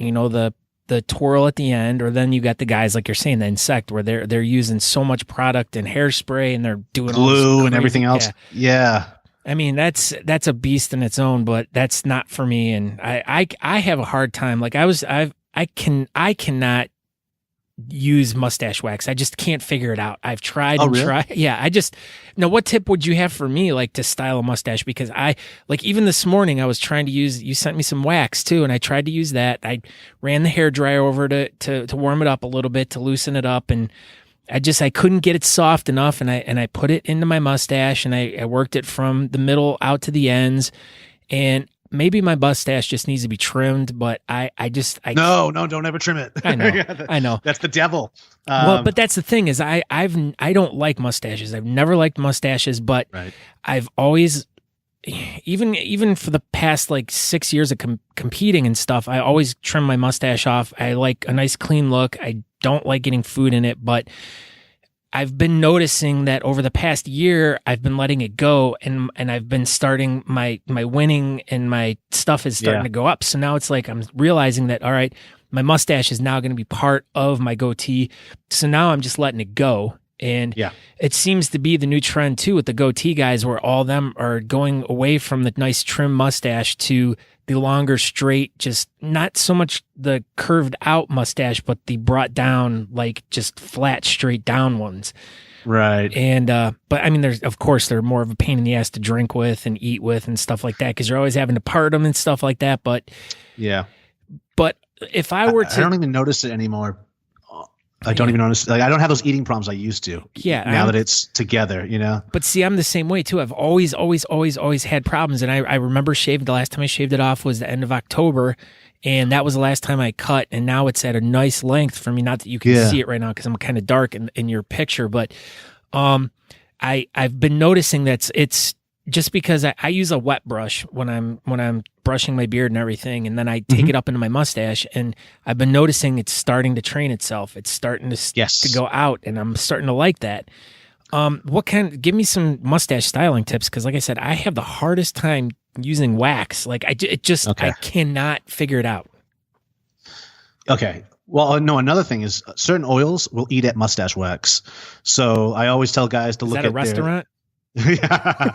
the twirl at the end, or then you got the guys like you're saying, the insect, where they're using so much product and hairspray and they're doing glue and everything else. Yeah. I mean, that's a beast in its own, but that's not for me. And I have a hard time. Like I cannot use mustache wax. I just can't figure it out. I've tried and tried. Yeah. What tip would you have for me, like to style a mustache? Because even this morning I was trying to use, you sent me some wax too, and I tried to use that. I ran the hair dryer over to warm it up a little bit, to loosen it up. And I couldn't get it soft enough. And I put it into my mustache and I worked it from the middle out to the ends, and maybe my mustache just needs to be trimmed, but I No, don't ever trim it. I know. I know. That's the devil. But that's the thing is I don't like mustaches. I've never liked mustaches, but I've always, even for the past 6 years of competing and stuff, I always trim my mustache off. I like a nice clean look. I don't like getting food in it, but I've been noticing that over the past year, I've been letting it go, and I've been starting my winning, and my stuff is starting to go up. So now it's like I'm realizing that, all right, my mustache is now going to be part of my goatee. So now I'm just letting it go. And it seems to be the new trend too with the goatee guys, where all of them are going away from the nice trim mustache to the longer, straight, just not so much the curved out mustache, but the brought down, like just flat, straight down ones. Right. And, but I mean, they're more of a pain in the ass to drink with and eat with and stuff like that, because you're always having to part them and stuff like that. But yeah. But if I were to. I don't even notice it anymore. I don't even notice. Like, I don't have those eating problems I used to. Yeah. Now that it's together, you know. But see, I'm the same way too. I've always had problems, and I remember shaving. The last time I shaved it off was the end of October, and that was the last time I cut. And now it's at a nice length for me. Not that you can see it right now because I'm kind of dark in your picture, but I've been noticing that it's just because I use a wet brush when I'm brushing my beard and everything, and then I take it up into my mustache, and I've been noticing it's starting to train itself. It's starting to go out, and I'm starting to like that. Give me some mustache styling tips, because like I said, I have the hardest time using wax. Like I cannot figure it out. Okay. Well, no, another thing is certain oils will eat at mustache wax. So I always tell guys to look at a restaurant? Yeah.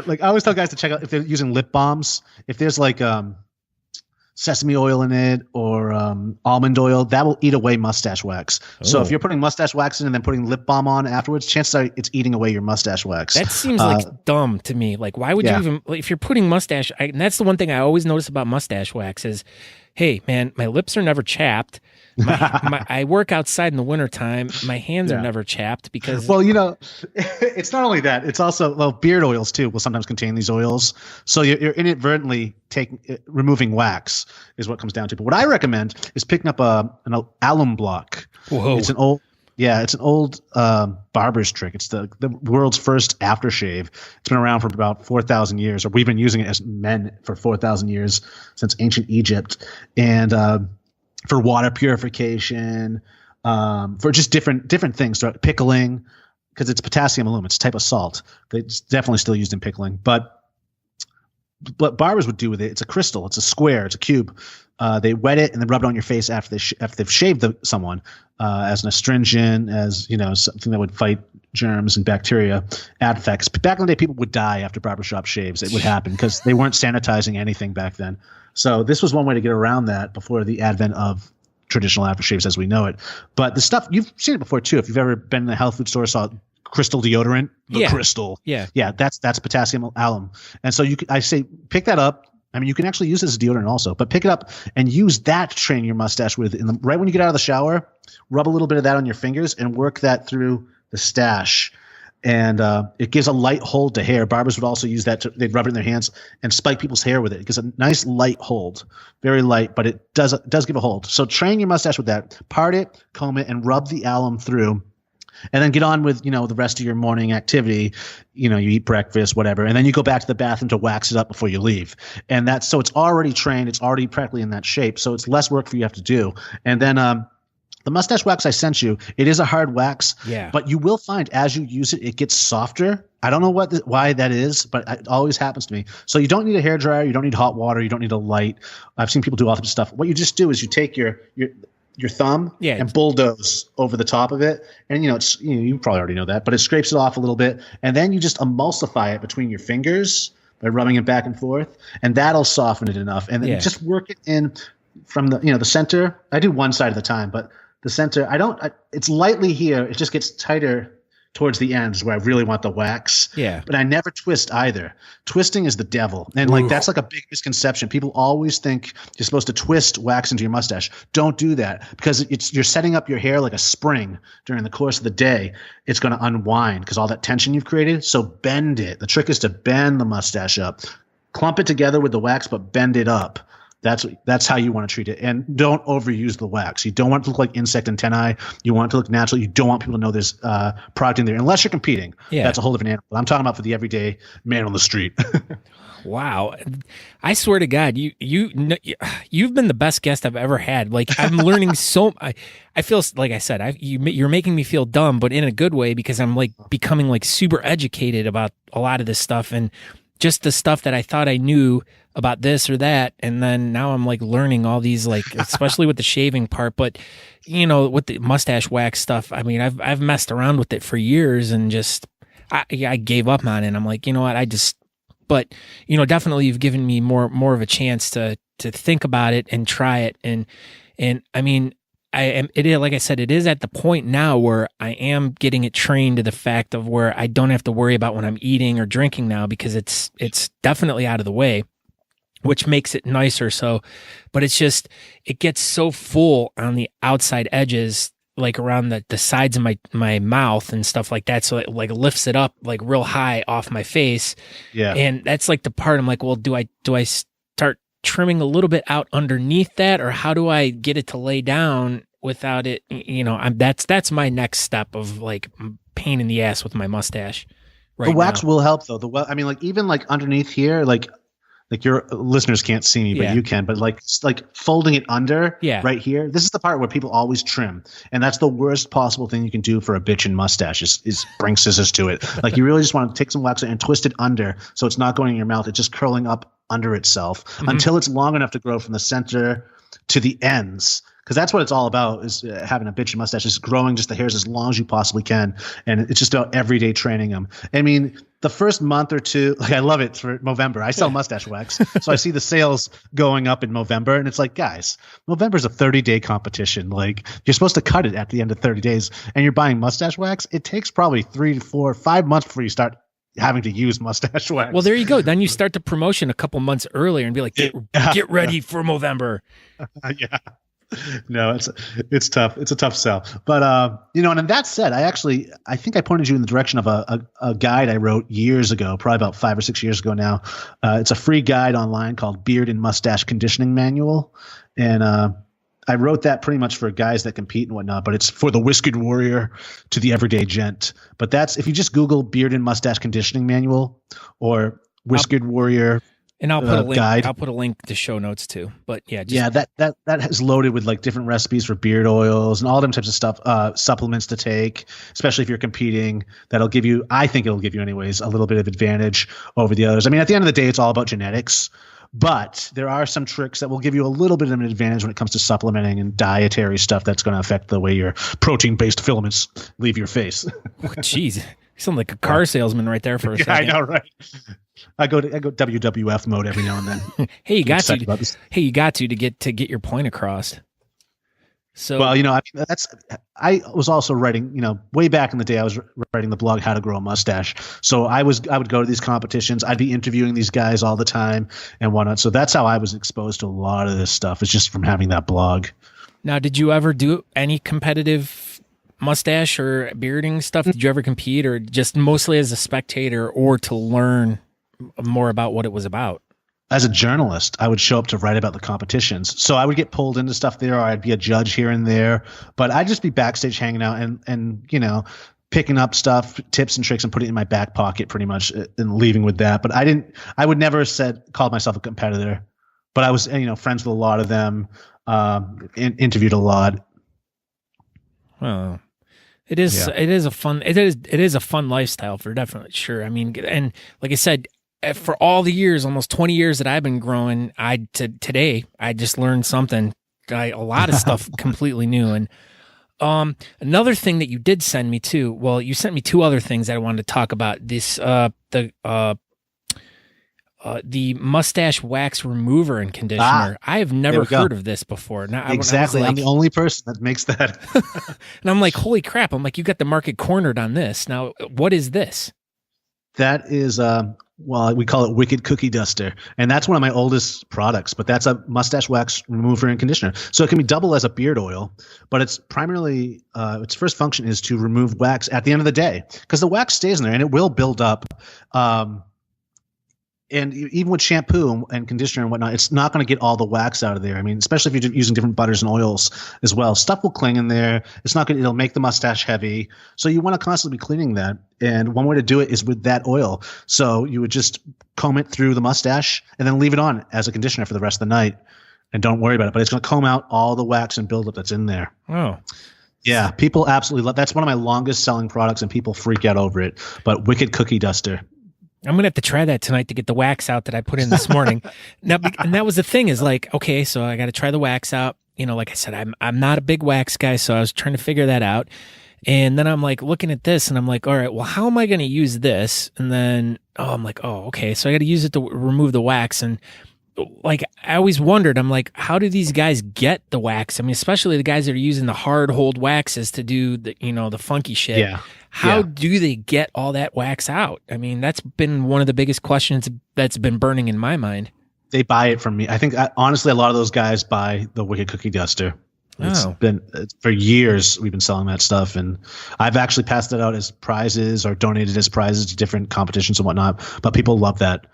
Like I always tell guys to check out if they're using lip balms. If there's like sesame oil in it or almond oil, that will eat away mustache wax. Oh. So if you're putting mustache wax in and then putting lip balm on afterwards, chances are it's eating away your mustache wax. That seems like dumb to me. Like, why would you even, if you're putting mustache, and that's the one thing I always notice about mustache wax is, hey, man, my lips are never chapped. I work outside in the wintertime. My hands are never chapped because... Well, you know, it's not only that. It's also, beard oils too will sometimes contain these oils. So you're inadvertently removing wax is what comes down to. But what I recommend is picking up an alum block. Whoa. It's an old barber's trick. It's the world's first aftershave. It's been around for about 4,000 years, or we've been using it as men for 4,000 years since ancient Egypt. And for water purification, for just different things, pickling, because it's potassium aluminum. It's a type of salt. It's definitely still used in pickling. But what barbers would do with it, it's a crystal, it's a square, it's a cube. They wet it and then rub it on your face after they've shaved someone as an astringent, as something that would fight germs and bacteria effects. Back in the day, people would die after barbershop shaves. It would happen because they weren't sanitizing anything back then. So this was one way to get around that before the advent of traditional aftershaves as we know it. But the stuff, you've seen it before too. If you've ever been in a health food store, saw crystal deodorant, crystal. Yeah. That's potassium alum. And so I say pick that up. I mean, you can actually use it as deodorant also, but pick it up and use that to train your mustache with. Right when you get out of the shower, rub a little bit of that on your fingers and work that through the stash. And it gives a light hold to hair. Barbers would also use that. They'd rub it in their hands and spike people's hair with it. It gives a nice light hold, very light, but it does give a hold. So train your mustache with that. Part it, comb it, and rub the alum through. And then get on with, the rest of your morning activity. You eat breakfast, whatever. And then you go back to the bathroom to wax it up before you leave. And so it's already trained. It's already practically in that shape. So it's less work for you to have to do. And then the mustache wax I sent you, it is a hard wax. Yeah. But you will find as you use it, it gets softer. I don't know why that is, but it always happens to me. So you don't need a hairdryer. You don't need hot water. You don't need a light. I've seen people do all types of stuff. What you just do is you take your thumb and bulldoze over the top of it. And, it's you probably already know that, but it scrapes it off a little bit. And then you just emulsify it between your fingers by rubbing it back and forth. And that'll soften it enough. And then just work it in from the center. I do one side at a time, but the center, it's lightly here. It just gets tighter towards the ends where I really want the wax. Yeah. But I never twist either. Twisting is the devil. And that's like a big misconception. People always think you're supposed to twist wax into your mustache. Don't do that because you're setting up your hair like a spring during the course of the day. It's going to unwind because all that tension you've created. So bend it. The trick is to bend the mustache up. Clump it together with the wax, but bend it up. That's how you want to treat it. And don't overuse the wax. You don't want it to look like insect antennae. You want it to look natural. You don't want people to know there's product in there unless you're competing. Yeah. That's a whole different animal. I'm talking about for the everyday man on the street. Wow. I swear to God, you've been the best guest I've ever had. Like I'm learning I feel like I said, you're making me feel dumb, but in a good way because I'm like becoming like super educated about a lot of this stuff and just the stuff that I thought I knew about this or that. And then now I'm like learning all these, like, especially with the shaving part, but with the mustache wax stuff. I mean, I've messed around with it for years and just, I gave up on it. I'm like, you know what? but definitely you've given me more of a chance to think about it and try it. And I mean, it is, like I said, it is at the point now where I am getting it trained to the fact of where I don't have to worry about when I'm eating or drinking now, because it's definitely out of the way, which makes it nicer. So, but it's just, it gets so full on the outside edges, like around the sides of my mouth and stuff like that. So it like lifts it up like real high off my face. Yeah. And that's like the part I'm like, well, do I start trimming a little bit out underneath that, or how do I get it to lay down without it? That's my next step of like pain in the ass with my mustache. The wax will help though. I mean, like even like underneath here, like your listeners can't see me, but you can. But like folding it under right here. This is the part where people always trim, and that's the worst possible thing you can do for a bitchin' mustache is bring scissors to it. Like you really just want to take some wax and twist it under, so it's not going in your mouth. It's just curling up under itself until it's long enough to grow from the center to the ends. Because that's what it's all about, is having a bitchin' mustache, is growing just the hairs as long as you possibly can. And it's just about everyday training them. I mean, the first month or two, like I love it for Movember. I sell mustache wax. So I see the sales going up in Movember. And it's like, guys, Movember's a 30-day competition. Like you're supposed to cut it at the end of 30 days. And you're buying mustache wax. It takes probably 3 to 4, 5 months before you start having to use mustache wax. Well, there you go. Then you start the promotion a couple months earlier and be like, get ready for Movember. Yeah. No, it's tough. It's a tough sell. But and that said, I think I pointed you in the direction of a guide I wrote years ago, probably about 5 or 6 years ago now. It's a free guide online called Beard and Mustache Conditioning Manual. And I wrote that pretty much for guys that compete and whatnot, but it's for the whiskered warrior to the everyday gent. But that's, if you just Google Beard and Mustache Conditioning Manual or whiskered warrior. And I'll put a link. Guide. I'll put a link to show notes too. But yeah, that is loaded with like different recipes for beard oils and all them types of stuff, supplements to take, especially if you're competing. I think it'll give you anyways a little bit of advantage over the others. I mean, at the end of the day, it's all about genetics, but there are some tricks that will give you a little bit of an advantage when it comes to supplementing and dietary stuff that's going to affect the way your protein-based filaments leave your face. Jeez, you sound like a car salesman right there for a second. I know, right? I go WWF mode every now and then. Hey, you got to. Hey, you got to get your point across. So, well, I was also writing, way back in the day, I was writing the blog How to Grow a Mustache. So I would go to these competitions. I'd be interviewing these guys all the time and whatnot. So that's how I was exposed to a lot of this stuff. It's just from having that blog. Now, did you ever do any competitive mustache or bearding stuff? Did you ever compete, or just mostly as a spectator, or to learn more about what it was about? As a journalist, I would show up to write about the competitions. So I would get pulled into stuff there, or I'd be a judge here and there, but I'd just be backstage hanging out and picking up stuff, tips and tricks, and putting it in my back pocket pretty much and leaving with that. But I would never called myself a competitor, but I was, friends with a lot of them, interviewed a lot. Well, it is a fun lifestyle for definitely sure. I mean, and like I said, for all the years, almost 20 years that I've been growing, today I just learned something, a lot of stuff completely new. And another thing that you did send me too. Well, you sent me two other things that I wanted to talk about. This the mustache wax remover and conditioner. I have never heard of this before. Now, exactly, I'm the only person that makes that. And I'm like, holy crap! I'm like, you got the market cornered on this. Now, what is this? That is we call it Wicked Cookie Duster, and that's one of my oldest products, but that's a mustache wax remover and conditioner. So it can be double as a beard oil, but it's primarily its first function is to remove wax at the end of the day, because the wax stays in there and it will build up. And even with shampoo and conditioner and whatnot, it's not going to get all the wax out of there. I mean, especially if you're using different butters and oils as well, stuff will cling in there. It'll make the mustache heavy. So you want to constantly be cleaning that. And one way to do it is with that oil. So you would just comb it through the mustache and then leave it on as a conditioner for the rest of the night. And don't worry about it. But it's going to comb out all the wax and buildup that's in there. Oh. Yeah, people absolutely love. That's one of my longest selling products, and people freak out over it. But Wicked Cookie Duster. I'm going to have to try that tonight to get the wax out that I put in this morning. Now, and that was the thing, is like, okay, so I got to try the wax out. Like I said, I'm not a big wax guy, so I was trying to figure that out. And then I'm like looking at this and I'm like, all right, well, how am I going to use this? And then, I'm like, oh, okay. So I got to use it to remove the wax. And like, I always wondered, I'm like, how do these guys get the wax? I mean, especially the guys that are using the hard hold waxes to do the, the funky shit. Yeah. How do they get all that wax out? I mean, that's been one of the biggest questions that's been burning in my mind. They buy it from me. I think honestly, a lot of those guys buy the Wicked Cookie Duster. It's been for years we've been selling that stuff, and I've actually passed it out as prizes or donated as prizes to different competitions and whatnot. But people love that.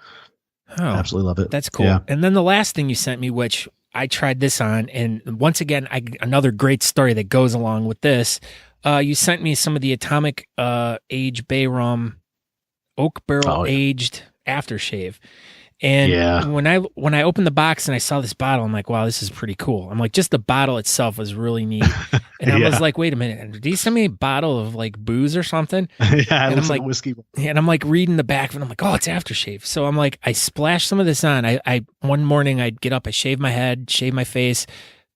Oh, absolutely love it. That's cool. Yeah. And then the last thing you sent me, which I tried this on, and once again, another great story that goes along with this. You sent me some of the Atomic Age Bay Rum Oak Barrel Aged Aftershave. And when I opened the box and I saw this bottle, I'm like, wow, this is pretty cool. I'm like, just the bottle itself was really neat. And I was like, wait a minute, did he send me a bottle of like booze or something? And I'm like, whiskey. And I'm like reading the back and I'm like, oh, it's aftershave. So I'm like, I splashed some of this on. I one morning I'd get up, I shave my head, shave my face,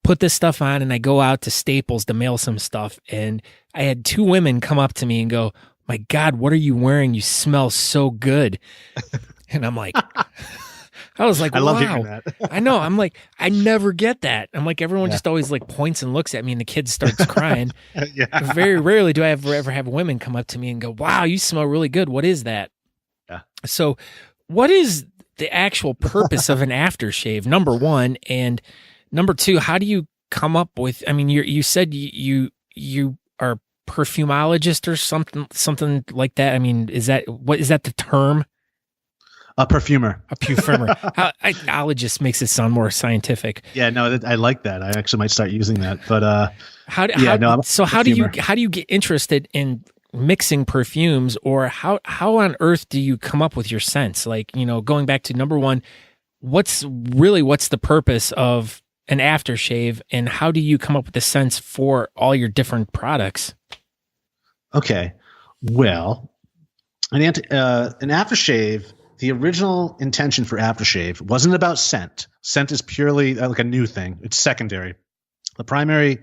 put this stuff on, and I go out to Staples to mail some stuff. And I had 2 women come up to me and go, my God, what are you wearing? You smell so good. And I'm like, I was like, I love wow. hearing that. I know. I'm like, I never get that. I'm like, everyone just always like points and looks at me and the kid starts crying. Very rarely do I ever have women come up to me and go, wow, you smell really good. What is that? Yeah. So what is the actual purpose of an aftershave, number one? And number two, how do you come up with, I mean, you said you are a perfumologist or something like that. I mean, is that the term? A perfumer. A perfumer. Ologist makes it sound more scientific. Yeah, no, I like that. I actually might start using that. But how do you get interested in mixing perfumes, or how on earth do you come up with your scents? Like, going back to number one, what's the purpose of an aftershave, and how do you come up with the scents for all your different products? Okay. Well, an aftershave, the original intention for aftershave wasn't about scent. Scent is purely like a new thing. It's secondary. The primary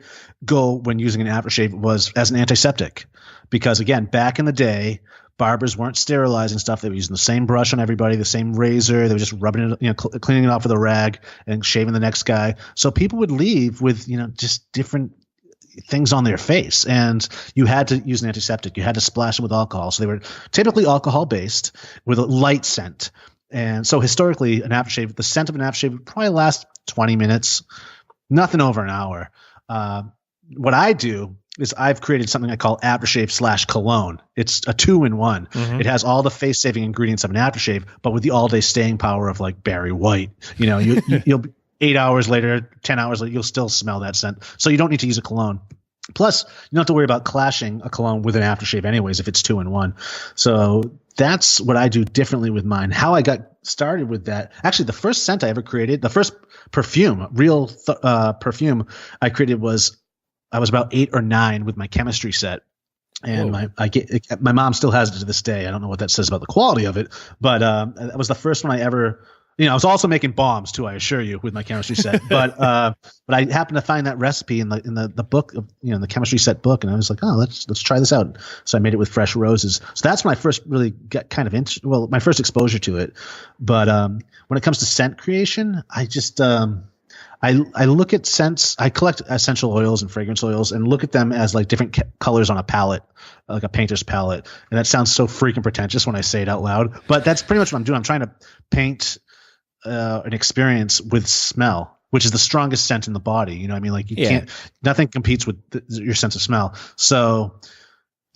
goal when using an aftershave was as an antiseptic, because again, back in the day, barbers weren't sterilizing stuff. They were using the same brush on everybody, the same razor. They were just rubbing it, cleaning it off with a rag and shaving the next guy. So people would leave with, just different things on their face, and you had to use an antiseptic. You had to splash them with alcohol. So they were typically alcohol based with a light scent. And so historically, the scent of an aftershave would probably last 20 minutes, nothing over an hour. What I do is I've created something I call aftershave / cologne. It's a 2-in-1. Mm-hmm. It has all the face saving ingredients of an aftershave, but with the all day staying power of like Barry White. You'll 8 hours later, 10 hours later, you'll still smell that scent. So you don't need to use a cologne. Plus, you don't have to worry about clashing a cologne with an aftershave anyways if it's 2-in-1. So that's what I do differently with mine. How I got started with that, actually the first scent I ever created, the first perfume, perfume I created I was about 8 or 9 with my chemistry set. And my mom still has it to this day. I don't know what that says about the quality of it, but that was the first one I ever. I was also making bombs too, I assure you, with my chemistry set. But I happened to find that recipe in the book of, the chemistry set book, and I was like, oh, let's try this out. So I made it with fresh roses. So that's when I first really got kind of my first exposure to it. But when it comes to scent creation, I just I look at scents. I collect essential oils and fragrance oils and look at them as like different colors on a palette, like a painter's palette. And that sounds so freaking pretentious when I say it out loud, but that's pretty much what I'm doing. I'm trying to paint an experience with smell, which is the strongest scent in the body. I mean, like nothing competes with your sense of smell. So,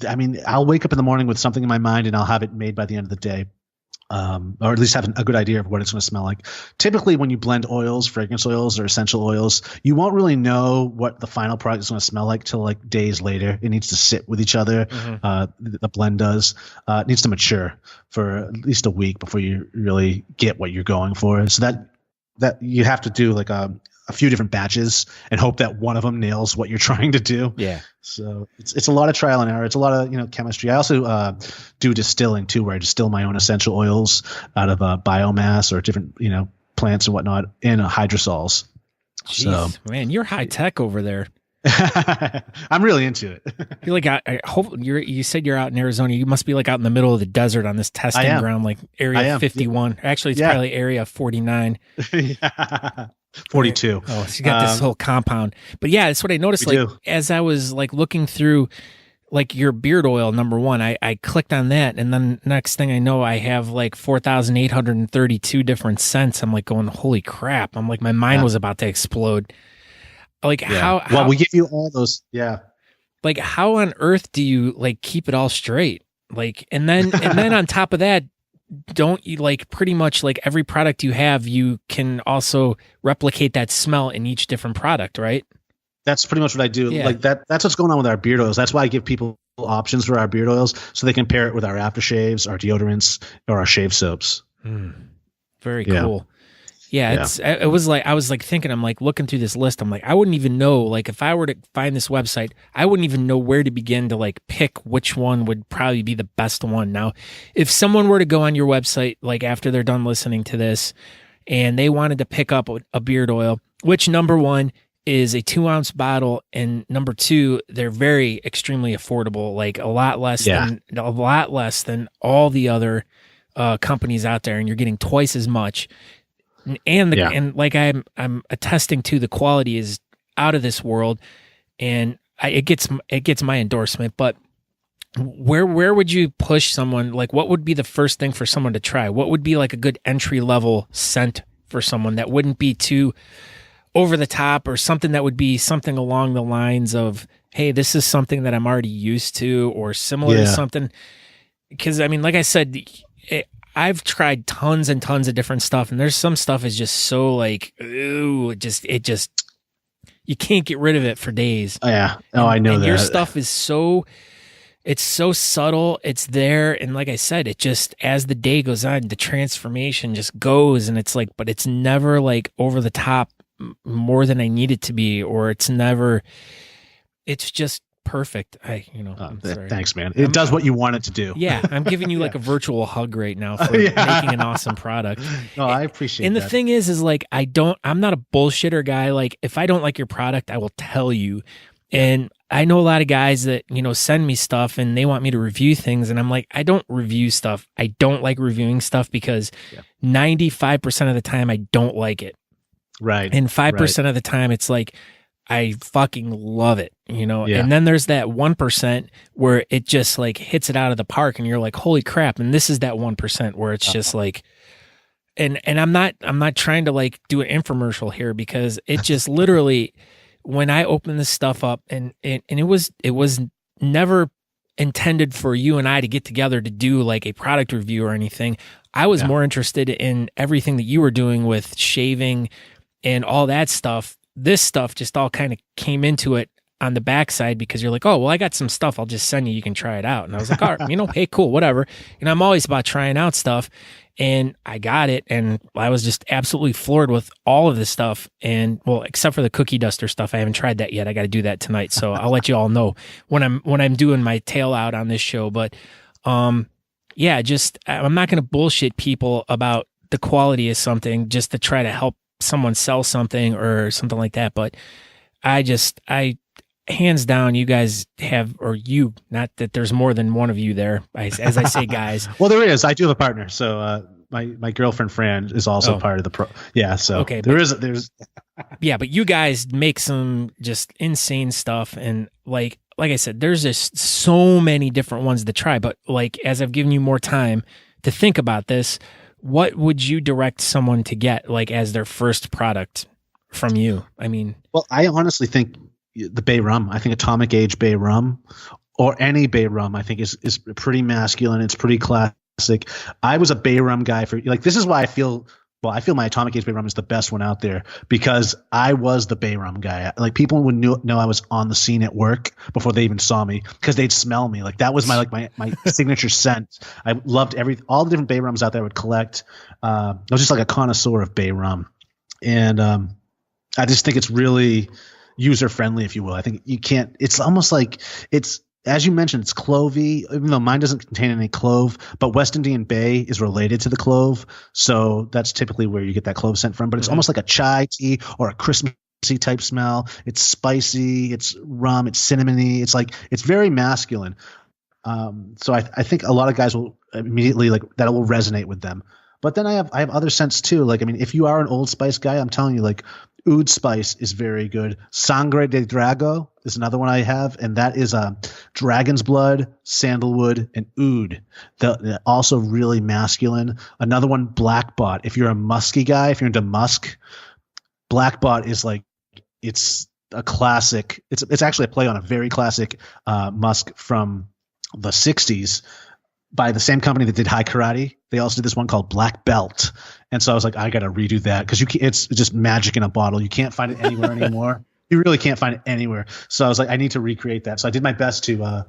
I mean, I'll wake up in the morning with something in my mind and I'll have it made by the end of the day. Or at least have a good idea of what it's going to smell like. Typically, when you blend oils, fragrance oils, or essential oils, you won't really know what the final product is going to smell like till like days later. It needs to sit with each other. Mm-hmm. The blend does. It needs to mature for at least a week before you really get what you're going for. So that you have to do like a few different batches and hope that one of them nails what you're trying to do. Yeah. So it's a lot of trial and error. It's a lot of, chemistry. I also do distilling too, where I distill my own essential oils out of biomass or different, plants and whatnot in hydrosols. Jeez, man, you're high tech over there. I'm really into it. You're like, I hope you said you're out in Arizona. You must be like out in the middle of the desert on this testing ground, like Area 51. Yeah. Actually, it's probably Area 49. Yeah. 42. Oh, so you got this whole compound. But yeah, that's what I noticed. Like as I was like looking through like your beard oil, number one, I clicked on that, and then next thing I know, I have like 4,832 different scents. I'm like going, holy crap! I'm like, my mind was about to explode. Like how? Well, we give you all those. Yeah. Like how on earth do you like keep it all straight? Like and then on top of that, don't you like pretty much like every product you have, you can also replicate that smell in each different product, right? That's pretty much what I do. Yeah. Like that's what's going on with our beard oils. That's why I give people options for our beard oils so they can pair it with our aftershaves, our deodorants, or our shave soaps. Very cool. Yeah, it was like I was like thinking, I'm like looking through this list. I'm like, I wouldn't even know, like if I were to find this website, I wouldn't even know where to begin to like pick which one would probably be the best one. Now, if someone were to go on your website, like after they're done listening to this, and they wanted to pick up a beard oil, which number one is a 2-ounce bottle, and number two, they're very extremely affordable, like a lot less than all the other companies out there, and you're getting twice as much. And and like I'm attesting to, the quality is out of this world, and it gets my endorsement. But where would you push someone? Like, what would be the first thing for someone to try? What would be like a good entry level scent for someone that wouldn't be too over the top, or something that would be something along the lines of, hey, this is something that I'm already used to, or similar to something? Because I mean, like I said, I've tried tons and tons of different stuff, and there's some stuff is just so like, ooh, it just you can't get rid of it for days. Oh yeah, I know that. Your stuff is it's so subtle, it's there, and like I said, it just, as the day goes on, the transformation just goes, and it's like, but it's never like over the top more than I need it to be, or it's just perfect. Thanks, man. It does what you want it to do. Yeah, I'm giving you like a virtual hug right now for making an awesome product. No, I appreciate it. And the thing is like, I'm not a bullshitter guy. Like if I don't like your product, I will tell you. And I know a lot of guys that, send me stuff and they want me to review things. And I'm like, I don't review stuff. I don't like reviewing stuff because 95% of the time I don't like it. Right. And 5% of the time it's like, I fucking love it, And then there's that 1% where it just like hits it out of the park, and you're like, holy crap. And this is that 1% where it's just like, and I'm not trying to like do an infomercial here, because it just literally, when I open this stuff up, and it was never intended for you and I to get together to do like a product review or anything. I was more interested in everything that you were doing with shaving and all that stuff. This stuff just all kind of came into it on the backside, because you're like, oh, well, I got some stuff I'll just send you. You can try it out. And I was like, all right, hey, cool, whatever. And I'm always about trying out stuff. And I got it. And I was just absolutely floored with all of this stuff. And well, except for the cookie duster stuff. I haven't tried that yet. I got to do that tonight. So I'll let you all know when I'm doing my tail out on this show. But just, I'm not going to bullshit people about the quality of something just to try to help someone sell something or something like that. But I hands down, you guys have, or you, not that there's more than one of you there, as I say, guys. Well, there is. I do have a partner. So my girlfriend Fran is also part of the pro. Yeah. So okay, there's. Yeah, but you guys make some just insane stuff, and like I said, there's just so many different ones to try. But like, as I've given you more time to think about this, what would you direct someone to get like as their first product from you? I mean, well, I honestly think the Bay Rum. I think Atomic Age Bay Rum, or any Bay Rum, I think is pretty masculine. It's pretty classic. I was a Bay Rum guy for like, this is why I feel my Atomic Age Bay Rum is the best one out there, because I was the Bay Rum guy. Like people would know I was on the scene at work before they even saw me, because they'd smell me. Like that was my signature scent. I loved all the different Bay Rums out there I would collect. I was just like a connoisseur of Bay Rum. And I just think it's really user friendly, if you will. I think it's almost like as you mentioned, it's clovey, even though mine doesn't contain any clove, but West Indian Bay is related to the clove. So that's typically where you get that clove scent from, but it's almost like a chai tea or a Christmas type smell. It's spicy, it's rum, it's cinnamony. It's very masculine. So I think a lot of guys will immediately like that will resonate with them. But then I have other scents too. Like, I mean, if you are an Old Spice guy, I'm telling you, like Oud Spice is very good. Sangre de Drago is another one I have, and that is dragon's blood, sandalwood, and oud. They're also really masculine. Another one, Black Bot. If you're a musky guy, if you're into musk, Black Bot is like it's a classic. It's actually a play on a very classic musk from the 60s by the same company that did High Karate. They also did this one called Black Belt. And so I was like, I got to redo that because it's just magic in a bottle. You can't find it anywhere anymore. You really can't find it anywhere. So I was like, I need to recreate that. So I did my best to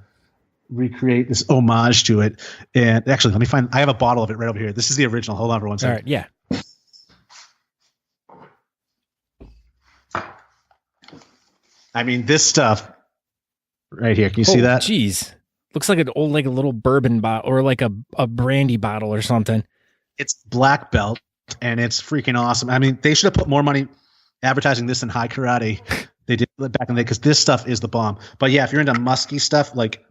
recreate this homage to it. And actually, let me find – I have a bottle of it right over here. This is the original. Hold on for one second. All right, yeah. I mean, this stuff right here. Can you see that? Geez. Looks like a little bourbon bottle or like a brandy bottle or something. It's Black Belt, and it's freaking awesome. I mean, they should have put more money advertising this than High Karate. They did back in the day because this stuff is the bomb. But yeah, if you're into musky stuff, like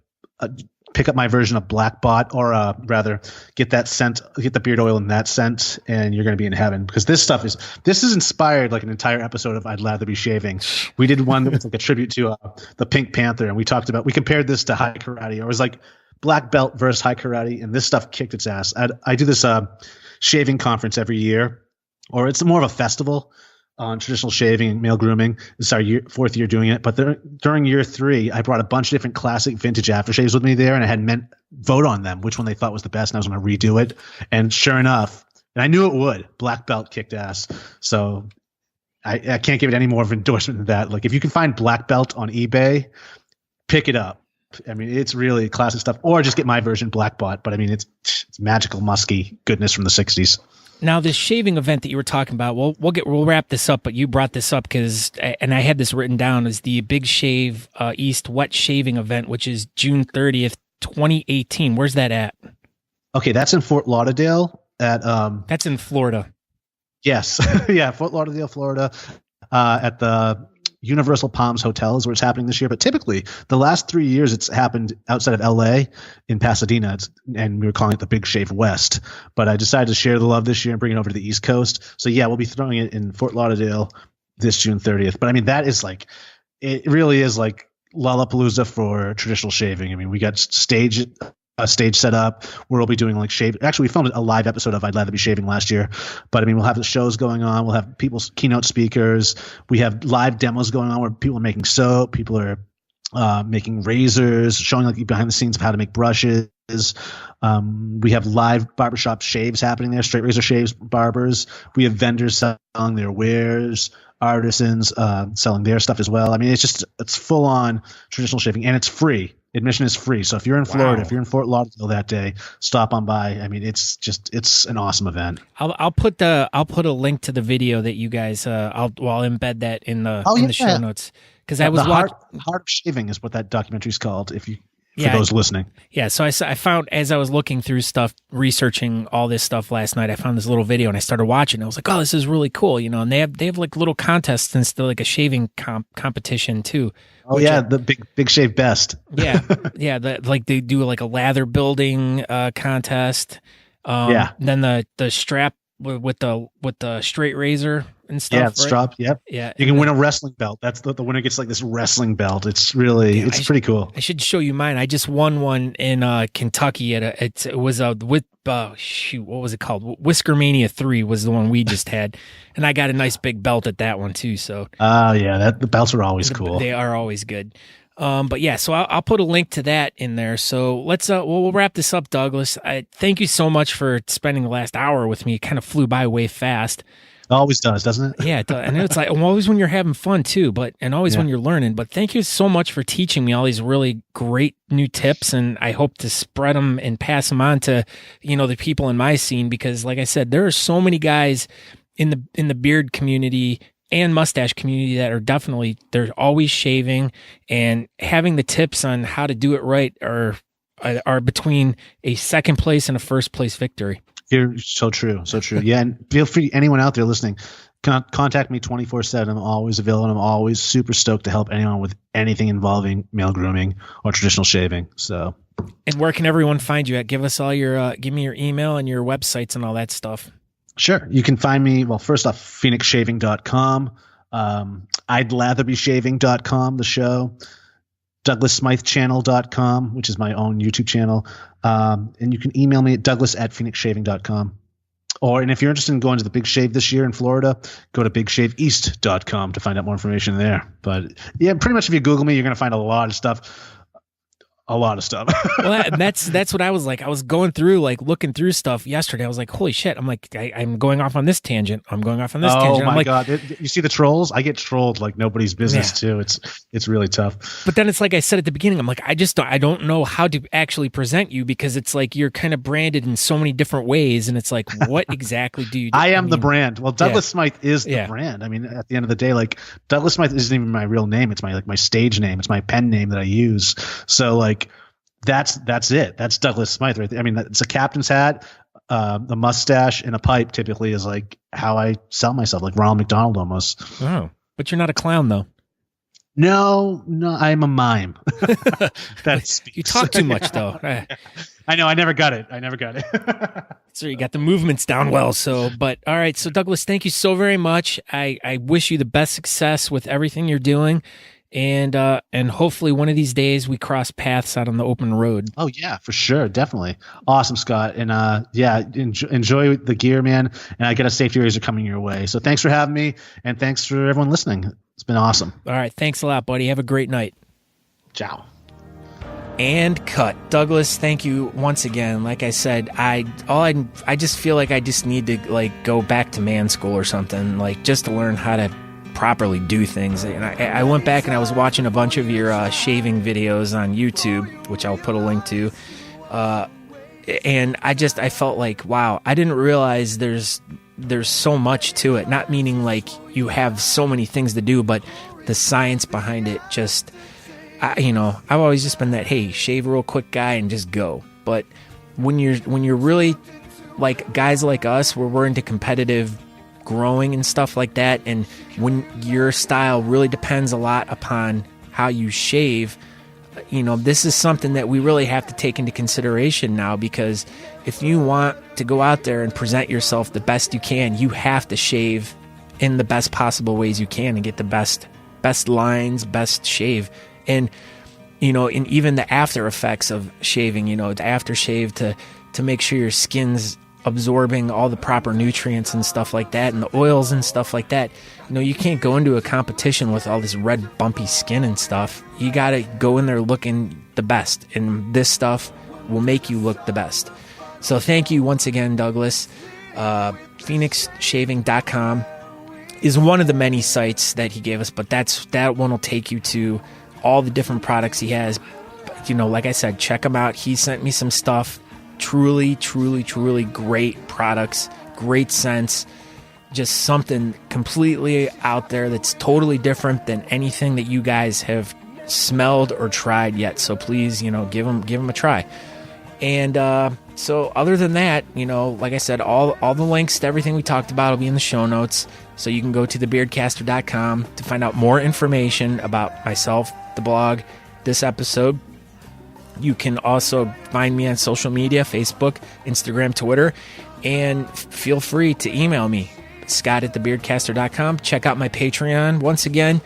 pick up my version of Black Bot, or rather get that scent, get the beard oil in that scent, and you're going to be in heaven because this is inspired like an entire episode of I'd Lather Be Shaving. We did one that was like a tribute to the Pink Panther, and we compared this to High Karate. Or it was like Black Belt versus High Karate, and this stuff kicked its ass. I do this shaving conference every year, or it's more of a festival on traditional shaving and male grooming. It's our fourth year doing it. But during year 3, I brought a bunch of different classic vintage aftershaves with me there, and I had men vote on them, which one they thought was the best, and I was going to redo it. And sure enough, and I knew it would, Black Belt kicked ass. So I can't give it any more of an endorsement than that. Like, if you can find Black Belt on eBay, pick it up. I mean, it's really classic stuff. Or just get my version, Black Bot. But I mean, it's magical, musky goodness from the 60s. Now, this shaving event that you were talking about, we'll wrap this up, but you brought this up and I had this written down as the Big Shave East Wet Shaving Event, which is June 30th, 2018. Where's that at? Okay, that's in Fort Lauderdale. That's in Florida. Yes, yeah, Fort Lauderdale, Florida, at the Universal Palms Hotel is where it's happening this year. But typically, the last 3 years, it's happened outside of LA in Pasadena, and we were calling it the Big Shave West. But I decided to share the love this year and bring it over to the East Coast. So yeah, we'll be throwing it in Fort Lauderdale this June 30th. But I mean, that is like, it really is like Lollapalooza for traditional shaving. I mean, we got a stage set up where we'll be doing like shave. Actually, we filmed a live episode of I'd Lather Be Shaving last year, but I mean, we'll have the shows going on. We'll have people's keynote speakers. We have live demos going on where people are making soap. People are making razors, showing like behind the scenes of how to make brushes. We have live barbershop shaves happening there, straight razor shaves, barbers. We have vendors selling their wares, artisans selling their stuff as well. I mean, it's full on traditional shaving, and it's free. Admission is free. So if you're in Florida, if you're in Fort Lauderdale that day, stop on by. I mean, it's an awesome event. I'll put a link to the video that you guys I'll embed that in the show notes, because I was Heart of Shaving is what that documentary's called. For those listening. Yeah. So I found, as I was looking through stuff, researching all this stuff last night, I found this little video and I started watching. I was like, oh, this is really cool. You know, and they have like little contests and still like a shaving competition too. Oh yeah. The big shave best. Yeah. Yeah. Like they do like a lather building contest. Then the strap with the straight razor and stuff. Yeah, strap. Yep. Yeah. You can win a wrestling belt. That's the winner gets like this wrestling belt. It's really pretty cool. I should show you mine. I just won one in Kentucky it was what was it called? Whiskermania 3 was the one we just had, and I got a nice big belt at that one too. So. Yeah, the belts are always cool. They are always good. But yeah, so I'll put a link to that in there. So let's we'll wrap this up, Douglas. I thank you so much for spending the last hour with me. It kind of flew by way fast. It always does, doesn't it? Yeah, I know it's like always when you're having fun too, and always when you're learning. But thank you so much for teaching me all these really great new tips, and I hope to spread them and pass them on to the people in my scene, because like I said, there are so many guys in the beard community and mustache community that are they're always shaving, and having the tips on how to do it right are between a second place and a first place victory. You're so true. So true. Yeah. And feel free, anyone out there listening, contact me 24/7. I'm always available. And I'm always super stoked to help anyone with anything involving male grooming or traditional shaving. So, and where can everyone find you at? Give us all your, give me your email and your websites and all that stuff. Sure. You can find me, well, first off, phoenixshaving.com. I'd Lather Be Shaving.com, the show. DouglasSmytheChannel.com, which is my own YouTube channel. And you can email me at douglas@phoenixshaving.com. And if you're interested in going to the Big Shave this year in Florida, go to bigshaveeast.com to find out more information there. But yeah, pretty much if you Google me, you're going to find a lot of stuff. Well, that's what I was like. I was going through, like, looking through stuff yesterday. I was like, holy shit. I'm like, I'm going off on this tangent. I'm going off on this tangent. Oh my like, God. You see the trolls? I get trolled like nobody's business too. It's really tough. But then it's like I said at the beginning, I'm like, I don't know how to actually present you, because it's like you're kind of branded in so many different ways. And it's like, what exactly do you do? I am the brand. Well, Douglas Smythe is the brand. I mean, at the end of the day, like, Douglas Smythe isn't even my real name. It's my stage name. It's my pen name that I use. So like, that's it. That's Douglas Smythe right there. I mean, it's a captain's hat, a mustache, and a pipe typically is like how I sell myself, like Ronald McDonald almost. Oh, but you're not a clown though. No, I'm a mime. You talk too much though. I know. I never got it. So you got the movements down well. So, but all right. So Douglas, thank you so very much. I wish you the best success with everything you're doing. And hopefully one of these days we cross paths out on the open road. Oh yeah, for sure. Definitely. Awesome, Scott. And enjoy the gear, man. And I get a safety razor coming your way. So thanks for having me. And thanks for everyone listening. It's been awesome. All right. Thanks a lot, buddy. Have a great night. Ciao. And cut. Douglas, thank you once again. Like I said, I just feel like I just need to like go back to man school or something, like just to learn how to properly do things. And I went back and I was watching a bunch of your shaving videos on YouTube, which I'll put a link to. And I felt like, wow, I didn't realize there's so much to it. Not meaning like you have so many things to do, but the science behind it just, I've always just been that, hey, shave real quick guy and just go. But when you're really like guys like us, where we're into competitive growing and stuff like that, and when your style really depends a lot upon how you shave, this is something that we really have to take into consideration now, because if you want to go out there and present yourself the best you can, you have to shave in the best possible ways you can and get the best lines, best shave. And and even the after effects of shaving, the aftershave to make sure your skin's absorbing all the proper nutrients and stuff like that, and the oils and stuff like that. You can't go into a competition with all this red bumpy skin and stuff. You got to go in there looking the best, and this stuff will make you look the best. So thank you once again, Douglas. phoenixshaving.com is one of the many sites that he gave us, but that one will take you to all the different products he has. Like I said, check him out. He sent me some stuff. Truly, truly, truly great products, great scents, just something completely out there that's totally different than anything that you guys have smelled or tried yet. So please, give them a try. And so other than that, like I said, all the links to everything we talked about will be in the show notes. So you can go to thebeardcaster.com to find out more information about myself, the blog, this episode. You can also find me on social media, Facebook, Instagram, Twitter, and feel free to email me, scott@thebeardcaster.com. Check out my Patreon. Once again,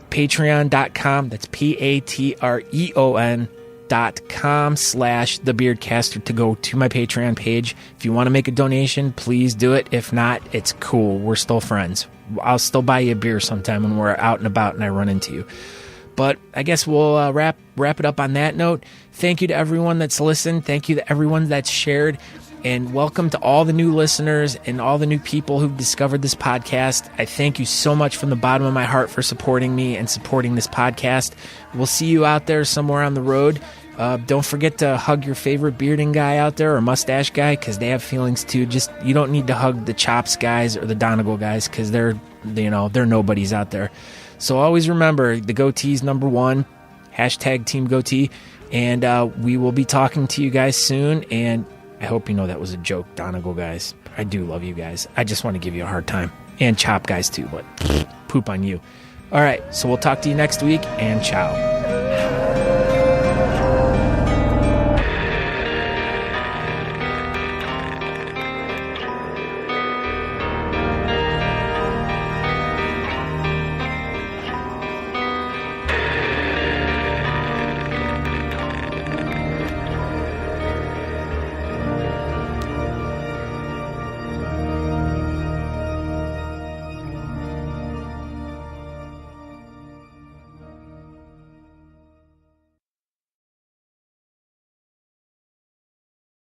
patreon.com. That's patreon.com/thebeardcaster to go to my Patreon page. If you want to make a donation, please do it. If not, it's cool. We're still friends. I'll still buy you a beer sometime when we're out and about and I run into you. But I guess we'll wrap it up on that note. Thank you to everyone that's listened. Thank you to everyone that's shared. And welcome to all the new listeners and all the new people who've discovered this podcast. I thank you so much from the bottom of my heart for supporting me and supporting this podcast. We'll see you out there somewhere on the road. Don't forget to hug your favorite bearding guy out there or mustache guy, because they have feelings too. Just, you don't need to hug the Chops guys or the Donegal guys, because they're nobodies out there. So always remember, the goatee's number one, #Team Goatee, and we will be talking to you guys soon, and I hope that was a joke, Donegal guys. I do love you guys. I just want to give you a hard time. And chop guys too, but poop on you. All right, so we'll talk to you next week, and ciao.